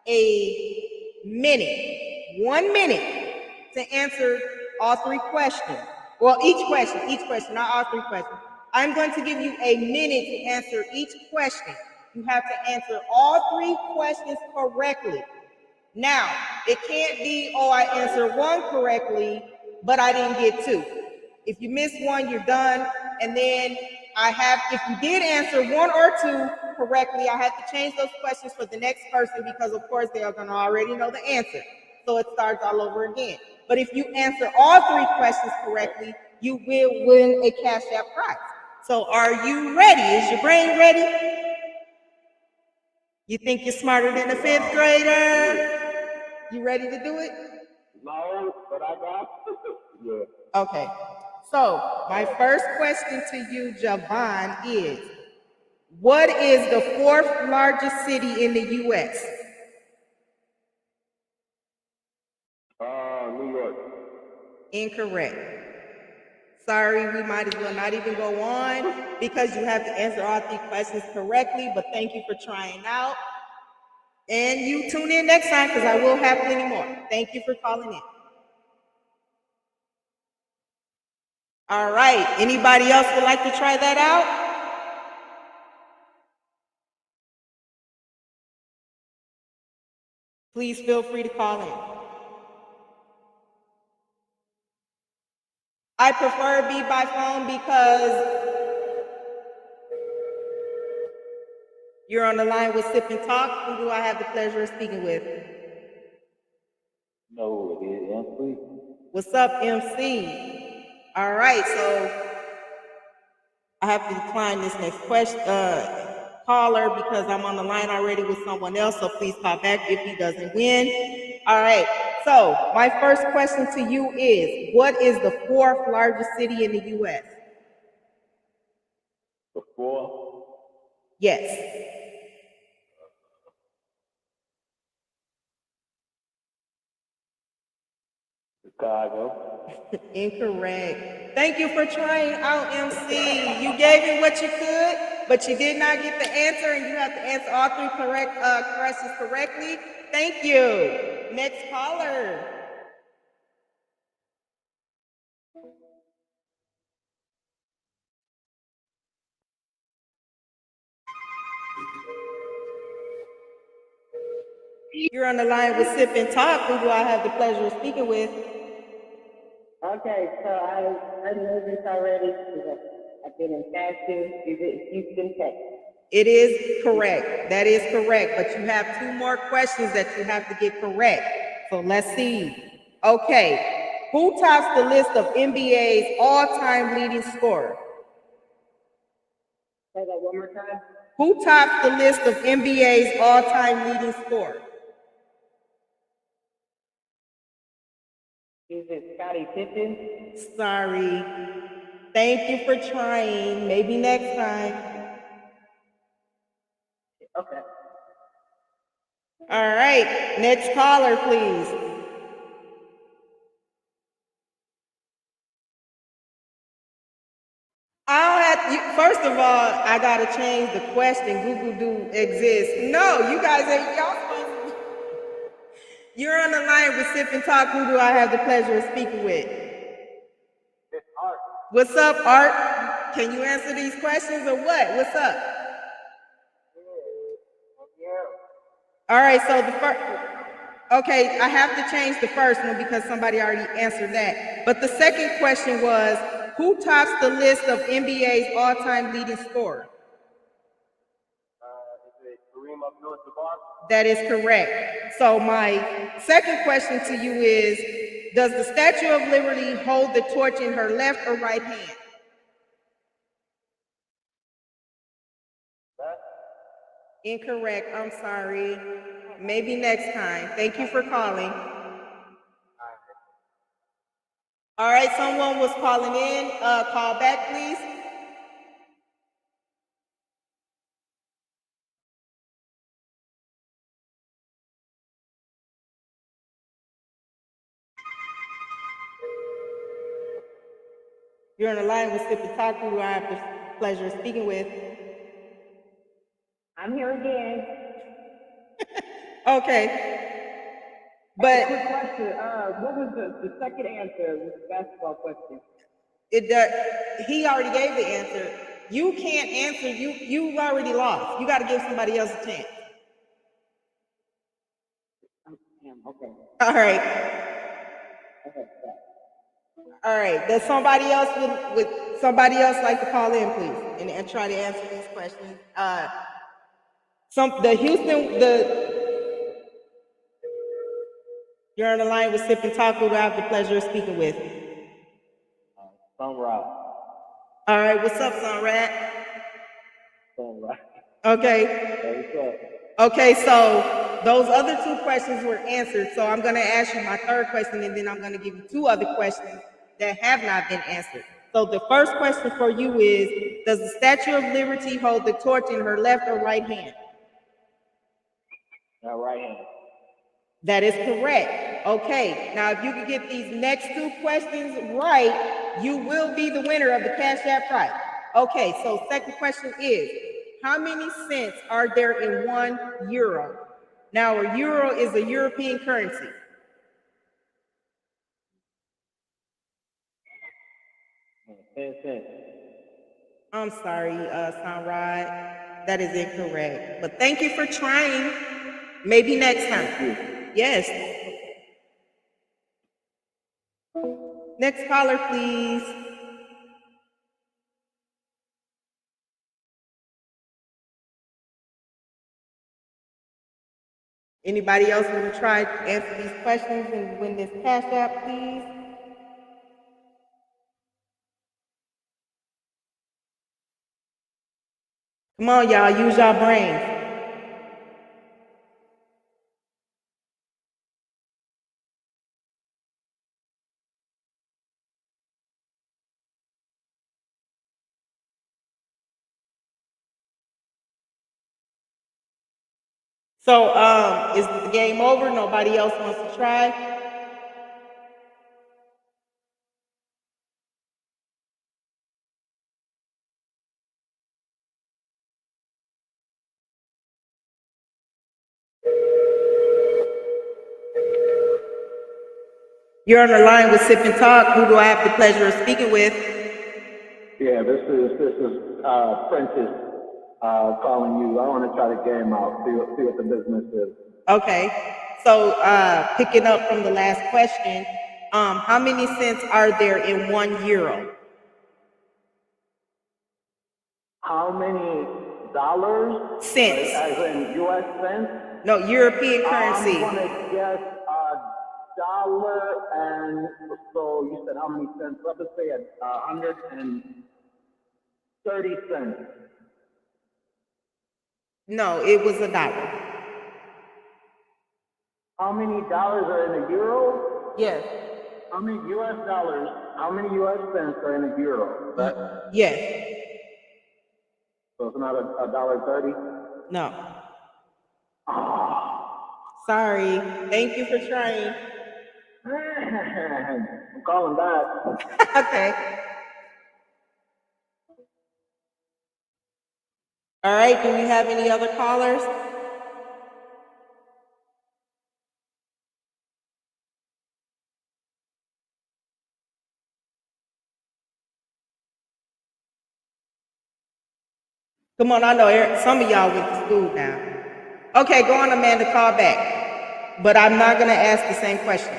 a minute, 1 minute, to answer all 3 questions. Well, each question, not all 3 questions. I'm going to give you a minute to answer each question. You have to answer all 3 questions correctly. Now, it can't be, oh, I answered 1 correctly, but I didn't get 2. If you miss 1, you're done. And then if you did answer 1 or 2 correctly, I have to change those questions for the next person, because of course they are going to already know the answer. So it starts all over again. But if you answer all 3 questions correctly, you will win a Cash App prize. So are you ready? Is your brain ready? You think you're smarter than a 5th grader? You ready to do it? No, but I got yeah. Okay. So my first question to you, Javon, is what is the 4th largest city in the U.S.? New York. Incorrect. Sorry, we might as well not even go on, because you have to answer all 3 questions correctly, but thank you for trying out. And you tune in next time, because I will have plenty more. Thank you for calling in. All right. Anybody else would like to try that out? Please feel free to call in. I prefer be by phone because you're on the line with Sip and Talk. Who do I have the pleasure of speaking with? No, it is MC. What's up, MC? All right, so I have to decline this next question, caller, because I'm on the line already with someone else. So please call back if he doesn't win. All right. So my first question to you is: what is the fourth largest city in the U.S.? The fourth, Yes. Chicago. Incorrect. Thank you for trying out, MC. You gave it what you could, but you did not get the answer, and you have to answer all three questions correctly. Thank you. Next caller. You're on the line with Sip and Talk. Who do I have the pleasure of speaking with? Okay, so I know this already because I've been in fashion. Is it Houston, Texas? It is correct. That is correct. But you have two more questions that you have to get correct. So let's see. Okay. Who tops the list of NBA's all-time leading scorer? Say that one more time. Who tops the list of NBA's all-time leading scorer? Is it Scottie Pippen? Sorry. Thank you for trying. Maybe next time. Okay. All right. Next caller, please. First of all, I gotta change the question. Google do exist. No, you guys ain't y'all supposed to. You're on the line with Sip and Talk. Who do I have the pleasure of speaking with? It's Art. What's up, Art? Can you answer these questions or what? What's up? Yeah. All right, so the first. Okay, I have to change the first one because somebody already answered that. But the second question was, who tops the list of NBA's all-time leading scorer? Is it Kareem Abdul-Jabbar? That is correct. So my second question to you is, does the Statue of Liberty hold the torch in her left or right hand? Incorrect. I'm sorry. Maybe next time. Thank you for calling. All right, someone was calling in. Call back, please. You're on the line with Sip and Talk, who I have the pleasure of speaking with. I'm here again. Okay. But quick question. What was the second answer with the basketball question? he already gave the answer. You can't answer. You already lost. You got to give somebody else a chance. Oh, damn, okay. All right. Okay. All right. Does somebody else would somebody else like to call in, please, and try to answer these questions? You're on the line with Sip and Talk, who I have the pleasure of speaking with. Sunrise. All right. What's up, Sunrat? Sunrise. Okay. Hey, what's up? Okay, so those other two questions were answered. So I'm going to ask you my third question, and then I'm going to give you two other questions that have not been answered. So the first question for you is, does the Statue of Liberty hold the torch in her left or right hand? Right hand. That is correct. Okay, now if you can get these next two questions right, you will be the winner of the Cash App prize. Okay, so second question is, how many cents are there in 1 euro? Now, a euro is a European currency. 10 cents. I'm sorry, Sunrod. That is incorrect. But thank you for trying. Maybe next time. Yes. Next caller, please. Anybody else want to try to answer these questions and win this cash app, please? Come on, y'all, use your brains. So, is the game over? Nobody else wants to try? You're on the line with Sip and Talk. Who do I have the pleasure of speaking with? Yeah, this is Prentice calling you. I want to try the game out, see what the business is. Okay. So, picking up from the last question, how many cents are there in €1? How many dollars? Cents. As in U.S. cents? No, European currency. I'm gonna guess dollar, and so you said how many cents? Let's say 130 cents. No, it was $1. How many dollars are in a euro? Yes. How many U.S. dollars? How many U.S. cents are in a euro? Right? Yes. So it's not $1.30. No. Sorry. Thank you for trying. I'm calling back. Okay. All right. Do we have any other callers? Come on, I know some of y'all went to school now. Okay, go on, Amanda, call back. But I'm not going to ask the same question.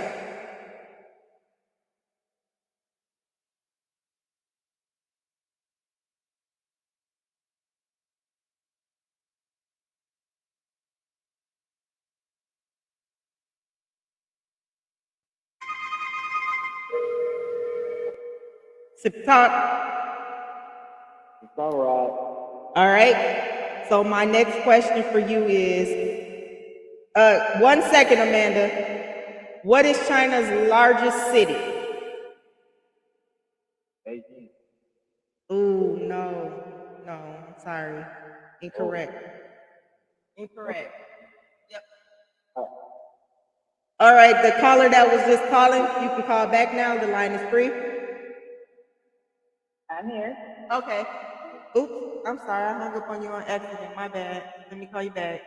Sip talk. It's all right. All right. So my next question for you is, 1 second, Amanda. What is China's largest city? Beijing. Ooh, no, I'm sorry. Incorrect. Incorrect. Yep. All right, the caller that was just calling, you can call back now. The line is free. I'm here. Okay. Oops, I'm sorry. I hung up on you on accident. My bad. Let me call you back.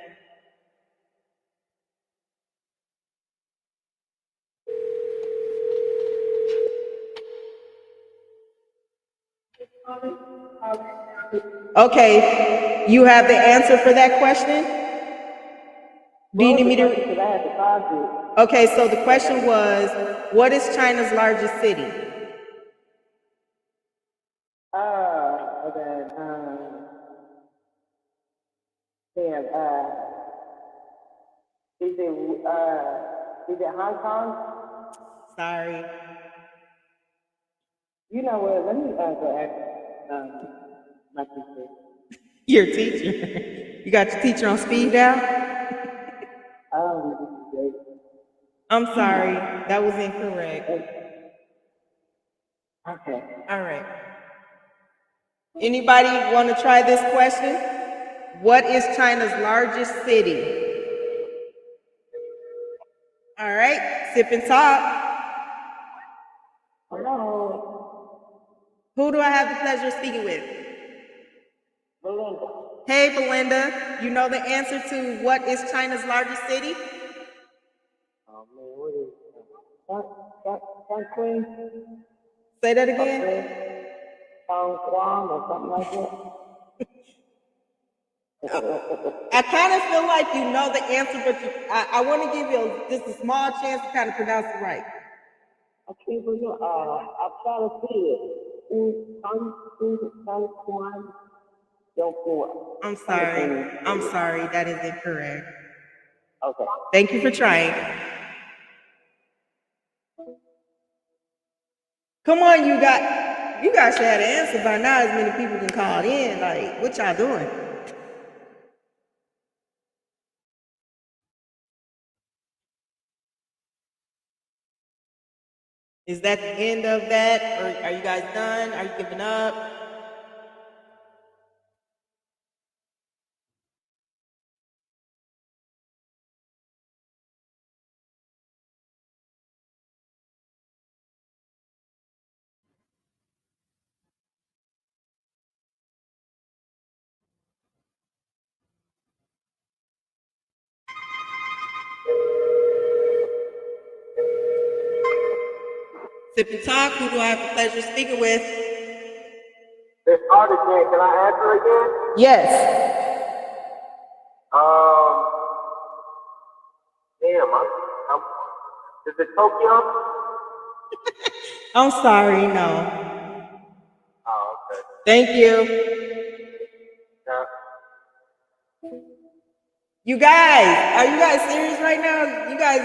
Okay, you have the answer for that question? Do you need me to? Because I had to pause it. Okay, so the question was, what is China's largest city? Okay. Damn. Is it Hong Kong? Sorry. You know what? Let me go ask my teacher. Your teacher. You got your teacher on speed dial? I don't know this is I'm sorry. That was incorrect. Okay. All right. Anybody want to try this question? What is China's largest city? All right. Sip and talk. Hello. Who do I have the pleasure of speaking with? Melinda. Hey, Belinda. You know the answer to what is China's largest city? Oh man, what is Queen? Say that again. Hong Kong or something like that. I kind of feel like you know the answer, but I want to give you just a small chance to kind of pronounce it right. I can't believe I'm trying to see it. I'm sorry. I'm sorry. That is incorrect. Okay. Thank you for trying. Come on, you guys should have the answer by now. As many people can call in. Like, what y'all doing? Is that the end of that, or are you guys done? Are you giving up? Sip and talk. Who do I have the pleasure of speaking with? This artist name, can I answer again? Yes. Damn, is it Tokyo? I'm sorry. No. Oh, okay. Thank you. Yeah. You guys, are you guys serious right now? You guys,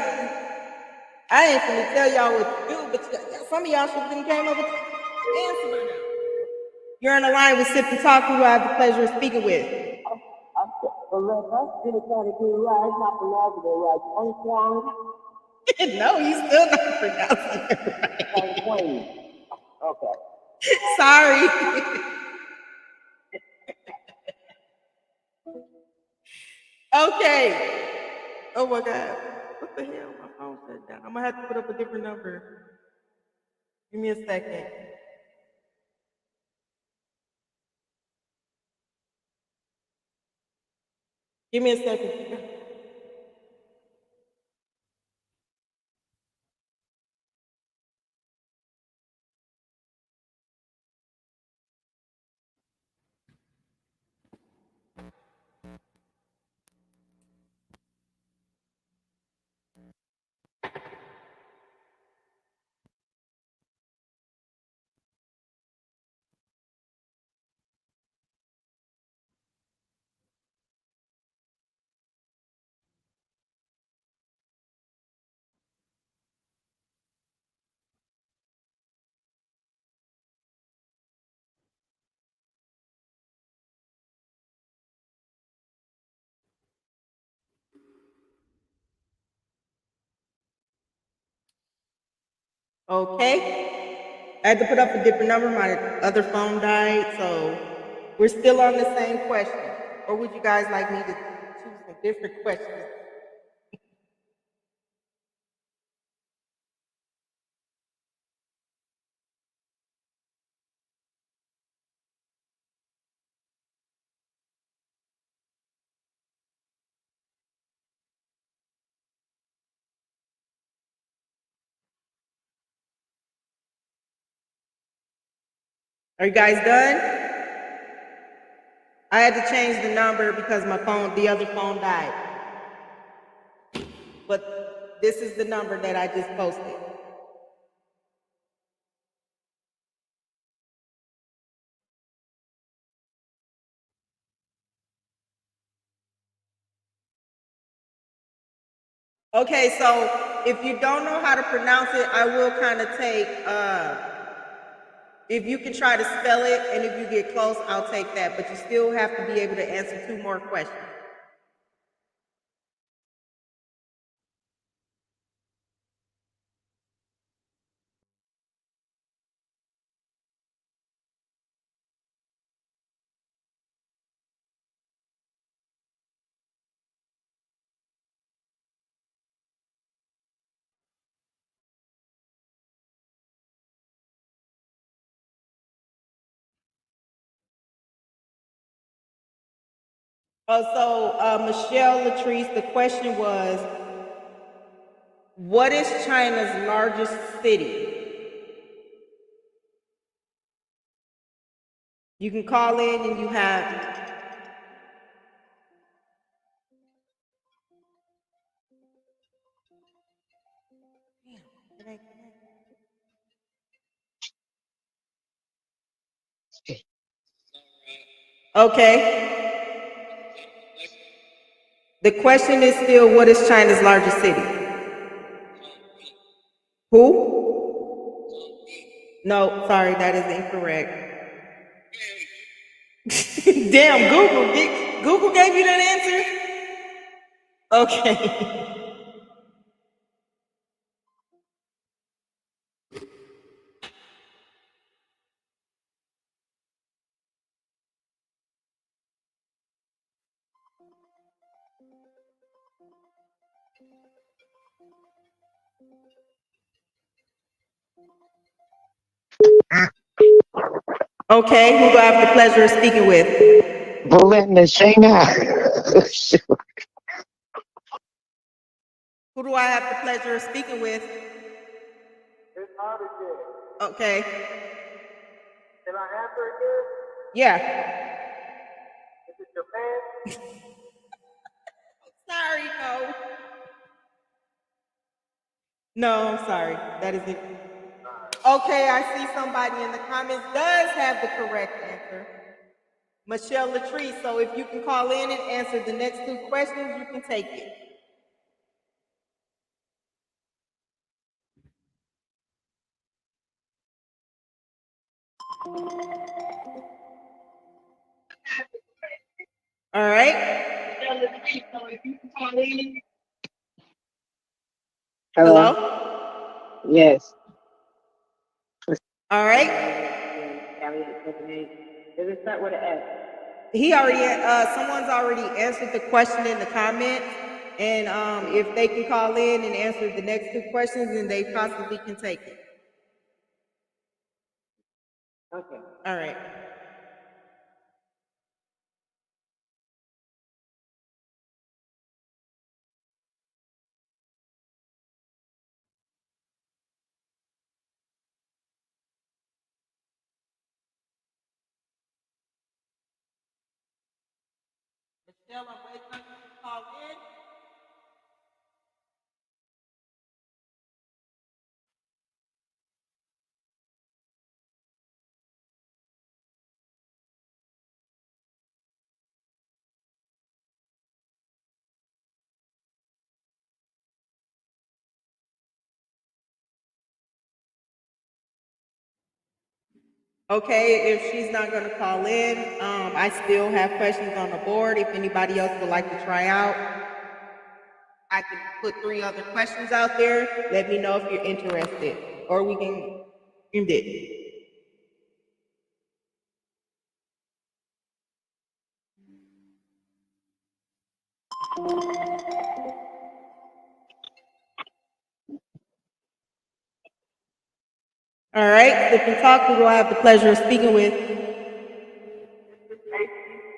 I ain't finna tell y'all what to do, but some of y'all should have came up with the answer by now. You're on the line with Sip and Talk, who I have the pleasure of speaking with. I'm still trying to get it right. It's not pronouncing it right. Hong Kong. No, you still not pronouncing it right. Okay. Sorry. Okay. Oh my God. What the hell? My phone shut down. I'm gonna have to put up a different number. Give me a second. Give me a second. Okay. I had to put up a different number. My other phone died, so we're still on the same question. Or would you guys like me to choose some different questions? Are you guys done? I had to change the number because the other phone died. But this is the number that I just posted. Okay, so if you don't know how to pronounce it, I will kind of take, if you can try to spell it, and if you get close, I'll take that. But you still have to be able to answer 2 more questions. Michelle Latrice, the question was, what is China's largest city? You can call in and you have. Okay. The question is still, what is China's largest city? Who? No, sorry, that is incorrect. Damn, Google gave you that answer? Okay. Okay, who do I have the pleasure of speaking with? Belinda Shayna. Who do I have the pleasure of speaking with? It's hard again. Okay. Can I answer again? Yeah. Is it Japan? Sorry, no. No, I'm sorry. That is it. Okay, I see somebody in the comments does have the correct answer. Michelle Latrice, so if you can call in and answer the next two questions, you can take it. All right. Hello? Hello? Yes. All right. Does it start with an S? Someone's already answered the question in the comment. And if they can call in and answer the next two questions, then they possibly can take it. Okay. All right. Michelle, I'm waiting on you to call in. Okay, if she's not going to call in, I still have questions on the board. If anybody else would like to try out, I can put 3 other questions out there. Let me know if you're interested, or we can end it. All right, Sip and Talk, who do I have the pleasure of speaking with?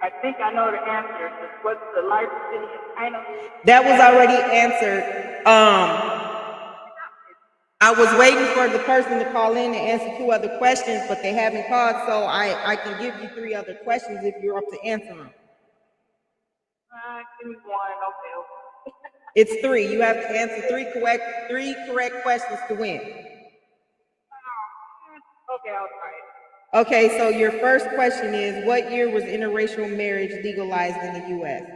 I think I know the answer. What's the largest city in China? That was already answered. I was waiting for the person to call in and answer 2 other questions, but they haven't called, so I can give you 3 other questions if you're up to answer them. Give me one. Okay. It's 3. You have to answer 3 correct questions to win. Okay, I'll try it. Okay, so your first question is, what year was interracial marriage legalized in the U.S.? I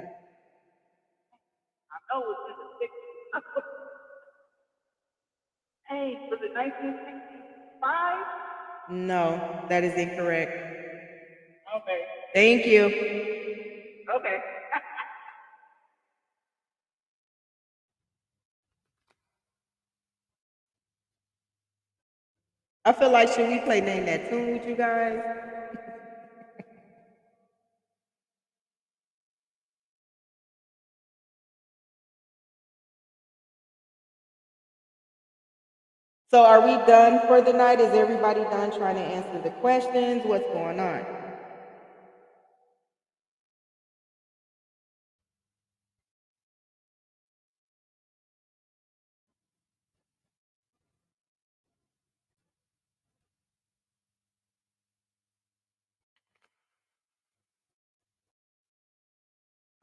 know it's in the 60s. Hey, was it 1965? No, that is incorrect. Okay. Thank you. Okay. I feel like, should we play Name That Tune with you guys? So are we done for the night? Is everybody done trying to answer the questions? What's going on?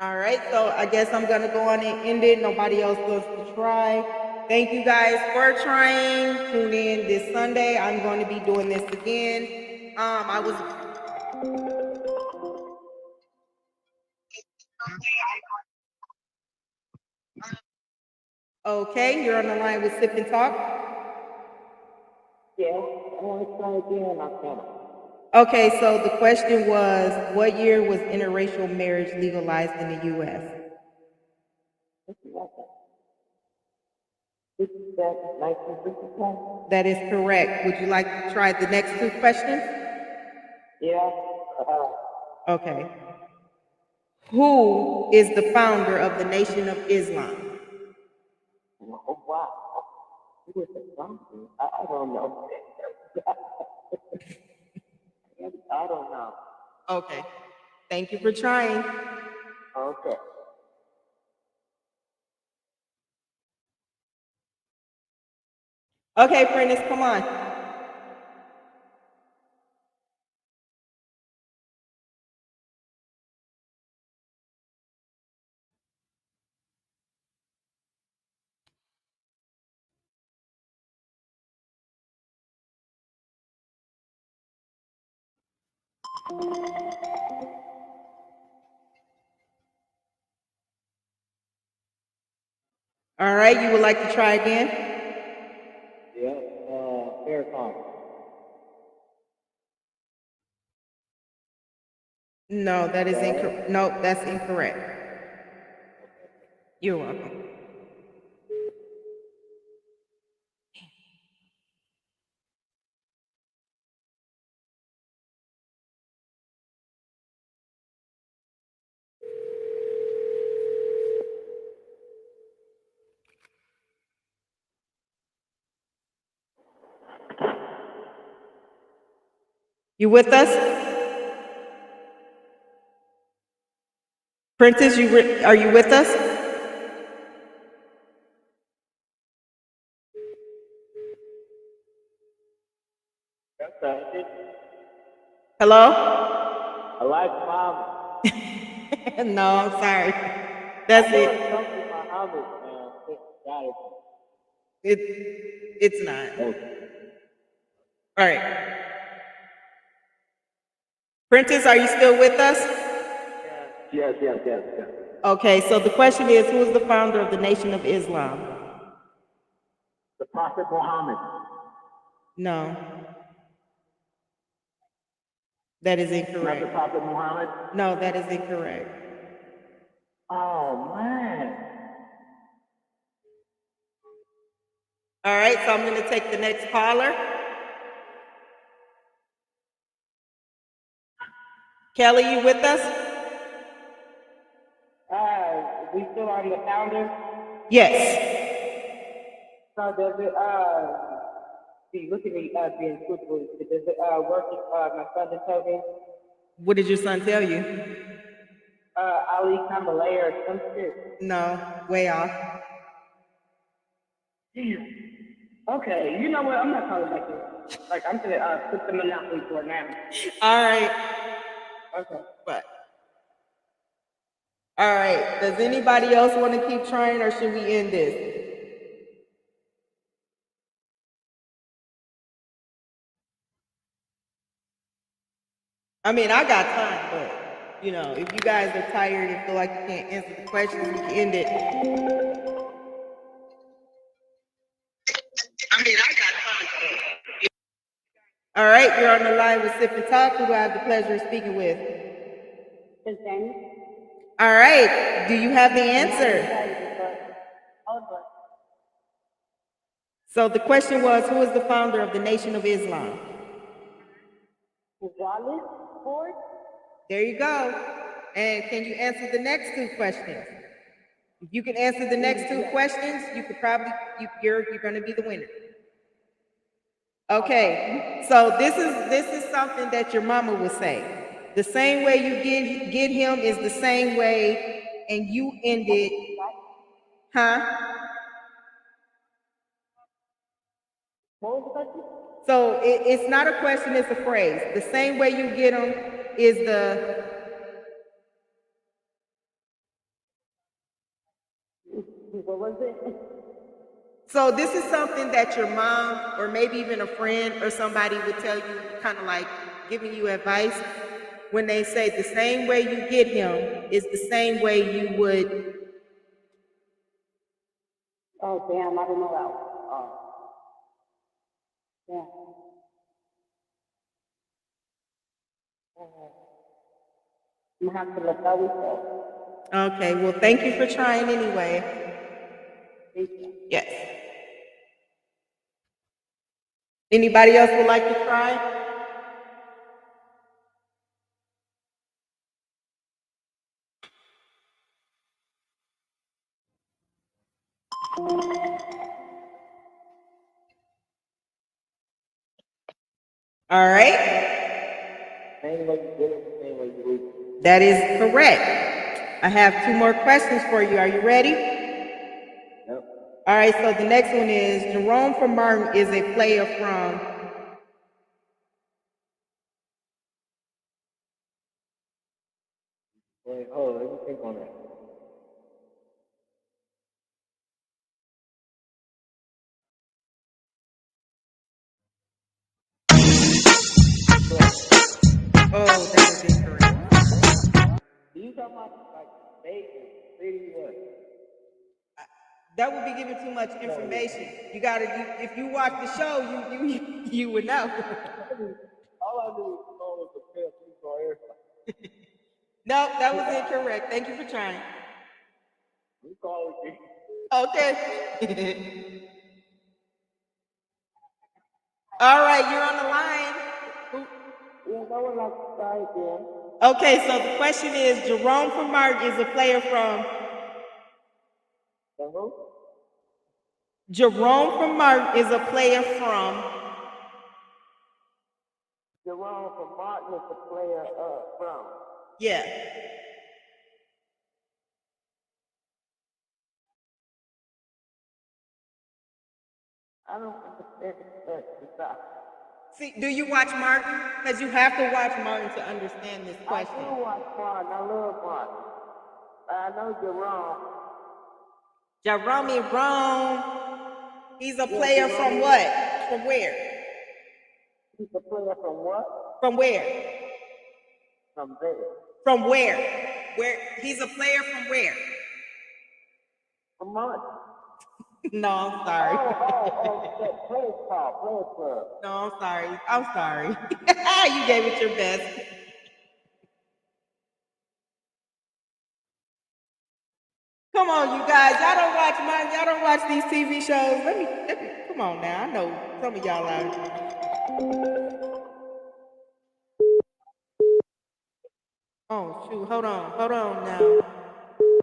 All right, so I guess I'm gonna go on and end it. Nobody else wants to try. Thank you guys for trying. Tune in this Sunday. I'm going to be doing this again. I was okay. You're on the line with Sip and Talk. Yeah, I want to try again. I can't. Okay, so the question was, what year was interracial marriage legalized in the U.S.? This is like that. 1957. That is correct. Would you like to try the next two questions? Yeah. Okay. Who is the founder of the Nation of Islam? Oh, wow. Who is the founder? I don't know. I don't know. Okay. Thank you for trying. Okay. Okay, Prentice, come on. All right, you would like to try again? Yeah. Farrakhan. No, that is incorrect. No, that's incorrect. You're welcome. You with us? Prentice, are you with us? That's it. Hello? I like mom. No, I'm sorry. That's it. Something Muhammad, man. Got it. It's not. All right. Prentice, are you still with us? Yes. Okay, so the question is, who is the founder of the Nation of Islam? The Prophet Muhammad. No. That is Not the incorrect. Prophet Muhammad. No, that is incorrect. Oh man. All right, so I'm going to take the next caller. Kelly, you with us? We still on the founder. Yes. So does it see look at me being truthful. Does it work my son just told me? What did your son tell you? Ali Kambalay or some shit. No, way off. Damn. Okay, you know what? I'm not calling back here. Like I'm gonna put the monopoly for it now. All right. Okay. But all right. Does anybody else want to keep trying, or should we end this? I mean, I got time, but you know, if you guys are tired and feel like you can't answer the questions, we can end it. I mean, I got time. All right, you're on the line with Sip and Talk. Who do I have the pleasure of speaking with? All right. Do you have the answer? So the question was, who is the founder of the Nation of Islam? There you go. And can you answer the next two questions? If you can answer the next two questions, you could probably you're going to be the winner. Okay. So this is something that your mama would say. The same way you get him is the same way, and you end it, huh? So it's not a question, it's a phrase. The same way you get him is the What was it? So this is something that your mom or maybe even a friend or somebody would tell you, kind of like giving you advice when they say the same way you get him is the same way you would. Oh, damn, I didn't know that one. Oh, yeah. You have to let that go. Okay, well, thank you for trying anyway. Thank you. Yes. Anybody else would like to try? All right. Same way you did it, same way you lose it. That is correct. I have 2 more questions for you. Are you ready? Yep. All right, so the next one is Jerome from Martin is a player from. Wait, hold on, let me think on that. Oh, that is incorrect. Do you talk about like state and city what? That would be giving too much information. You gotta, if you watch the show, you would know. All I knew was the pale people on air. No, that was incorrect. Thank you for trying. We call it. Okay. All right, you're on the line. Yeah, that was like right there. Okay, so the question is, Jerome from Martin is a player from. The who? Jerome from Martin is a player from. Jerome from Martin is the player from. Yeah. I don't understand that. See, do you watch Martin? Because you have to watch Martin to understand this question. I do watch Martin. I love Martin. I know Jerome. Jerome Rome. He's a player from what? From where? He's a player from what? From where? From there. From where? Where? He's a player from where? From Martin. No, I'm sorry. That Players Club. No, I'm sorry. I'm sorry. You gave it your best. Come on, you guys. Y'all don't watch mine. Y'all don't watch these TV shows. Let me, come on now. I know some of y'all are. Oh, shoot. Hold on now.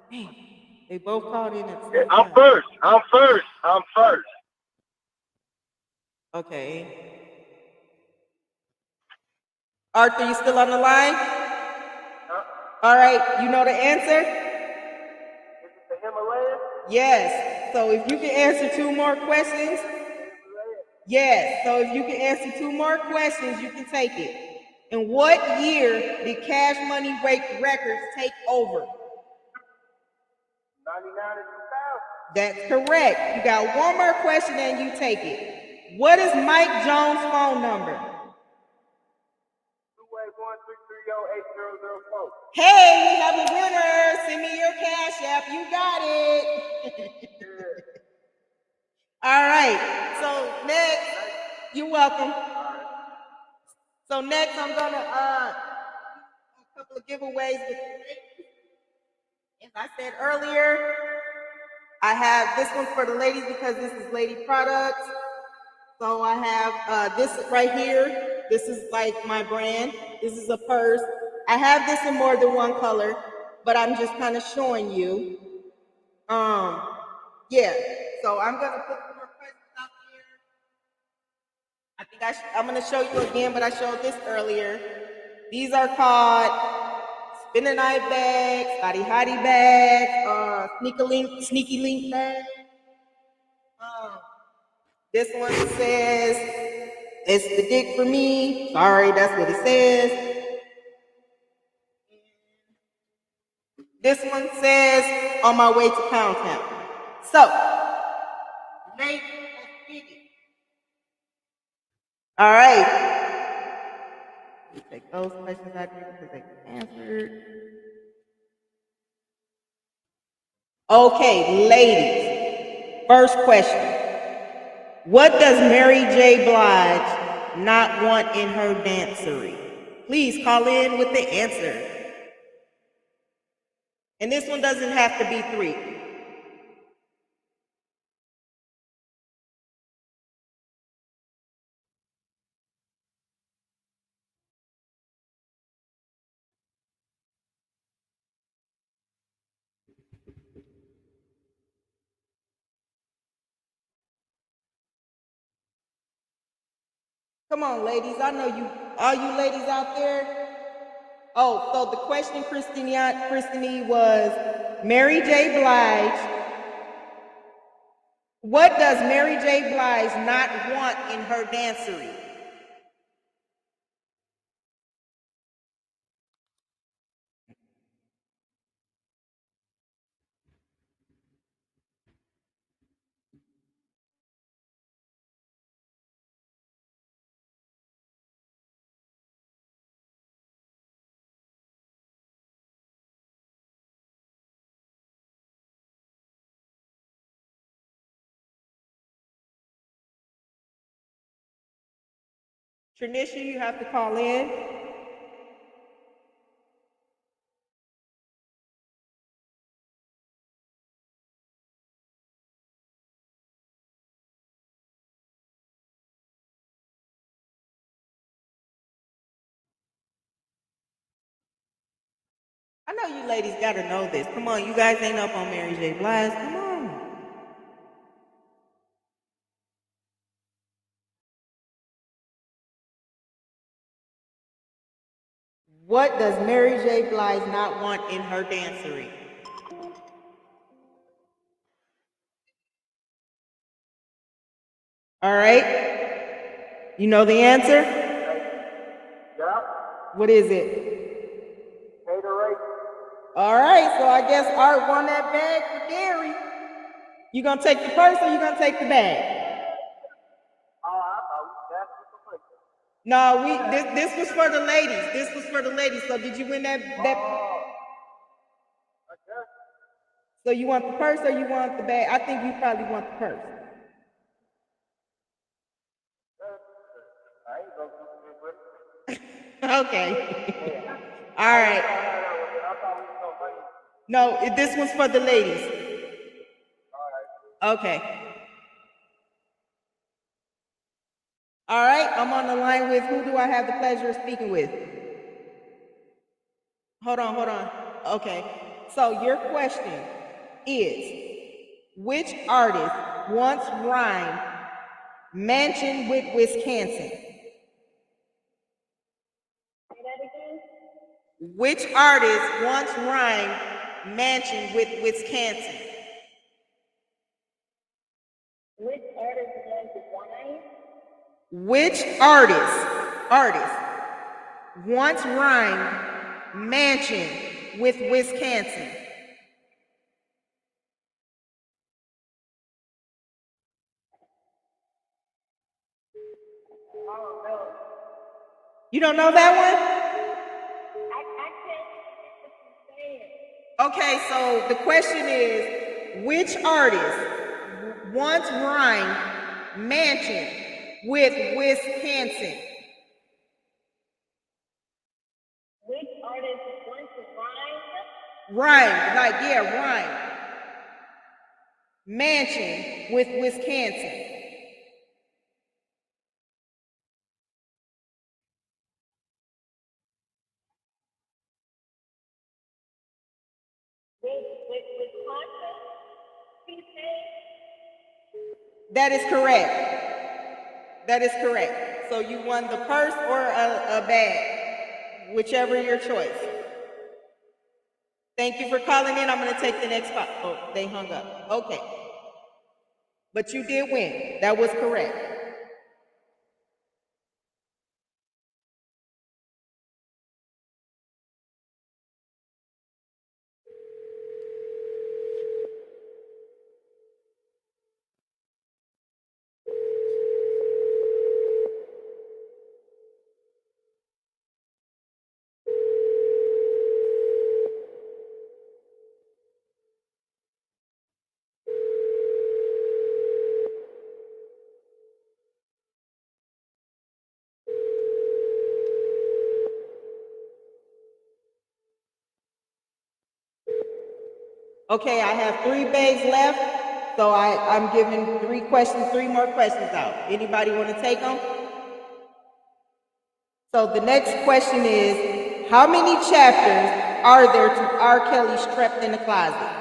Dang, they both called in at the same time. I'm first. Okay. Arthur, you still on the line? All right. You know the answer? Is it the Himalayas? Yes. So if you can answer 2 more questions. Yes. So if you can answer 2 more questions, you can take it. In what year did Cash Money Records take over? 99 and 2000. That's correct. You got 1 more question and you take it. What is Mike Jones' phone number? 281-330-8004. Hey, we have a winner. Send me your Cash App. You got it. All right. So next, you're welcome. So next, I'm gonna a couple of giveaways with the ladies. As I said earlier, I have this one for the ladies because this is lady products. So I have this right here. This is like my brand. This is a purse. I have this in more than 1 color, but I'm just kind of showing you. Yeah. So I'm gonna put more presents out here. I think I'm gonna show you again, but I showed this earlier. These are called Spin a Night bags, Hottie Hottie bags, Sneaky Link bags. This one says, it's the dick for me. Sorry, that's what it says. This one says, on my way to Pound Town. So, ladies, let's get it. All right. Let's take those questions out here because they can answer. Okay, ladies. First question. What does Mary J. Blige not want in her dancery? Please call in with the answer. And this one doesn't have to be 3. Come on, ladies. I know you, all you ladies out there. Oh, so the question, Christine, was Mary J. Blige. What does Mary J. Blige not want in her dancery? Tranisha, you have to call in. I know you ladies gotta know this. Come on, you guys ain't up on Mary J. Blige. Come on. What does Mary J. Blige not want in her dancery? All right. You know the answer? Yeah. What is it? Haterade. All right, so I guess Art won that bag for dairy. You gonna take the purse or you gonna take the bag? Oh, I thought that's the place. No, this was for the ladies. This was for the ladies. So did you win that? I guess. So you want the purse or you want the bag? I think you probably want the purse. I ain't gonna do it. Okay. All right. I thought we was gonna win. No, this one's for the ladies. All right. Okay. All right, I'm on the line with who do I have the pleasure of speaking with? Hold on. Okay. So your question is, which artist once rhymed mansion with Wisconsin? Which artist once rhymed mansion with Wisconsin? Which artist was the wine? Which artist once rhymed mansion with Wisconsin? Oh no. You don't know that I can't what you're saying. one? Okay, so the question is, which artist once rhymed mansion with Wisconsin? Which artist wants to rhyme? Rhymed, like, yeah, rhymed. Mansion with Wisconsin. Wisconsin? He said. That is correct. That is correct. So you won the purse or a bag, whichever your choice. Thank you for calling in. I'm going to take the next spot. Oh, they hung up. Okay. But you did win. That was correct. Okay, I have 3 bags left, so I'm giving 3 more questions out. Anybody want to take them? So the next question is, how many chapters are there to R. Kelly's Trapped in the Closet?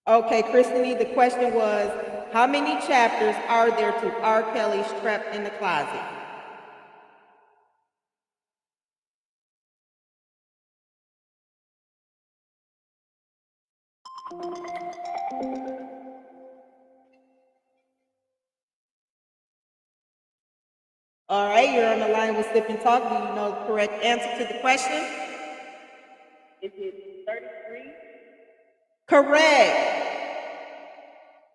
Okay, Christine, the question was, how many chapters are there to R. Kelly's Trapped in the Closet? All right, you're on the line with Sip and Talk. Do you know the correct answer to the question? Is it 33? Correct.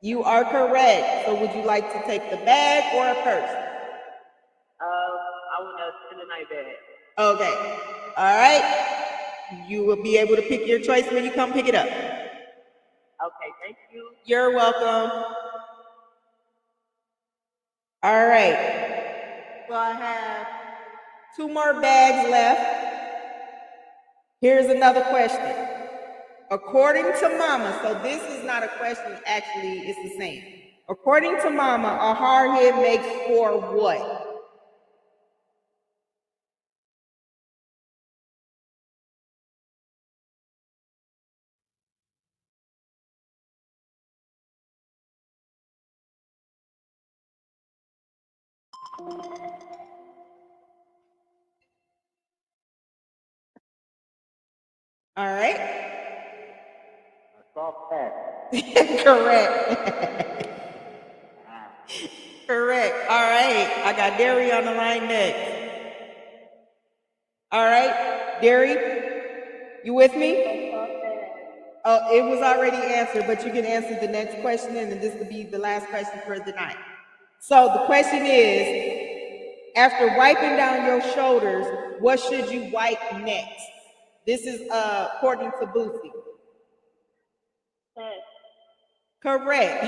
You are correct. So would you like to take the bag or a purse? I want to spend the night bag. Okay. All right. You will be able to pick your choice when you come pick it up. Okay, thank you. You're welcome. All right. So I have 2 more bags left. Here's another question. According to Mama, so this is not a question, actually, it's the same. According to Mama, a hard hit makes for what? All right. Soft pass. Correct. Correct. All right. I got Derry on the line next. All right. Derry, you with me? Oh, it was already answered, but you can answer the next question, and then this will be the last question for the night. So the question is, after wiping down your shoulders, what should you wipe next? This is according to Boosie. Correct.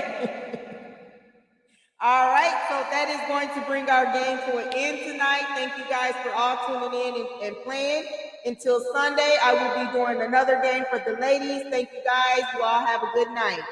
All right, so that is going to bring our game to an end tonight. Thank you guys for all tuning in and playing. Until Sunday, I will be doing another game for the ladies. Thank you guys. You all have a good night.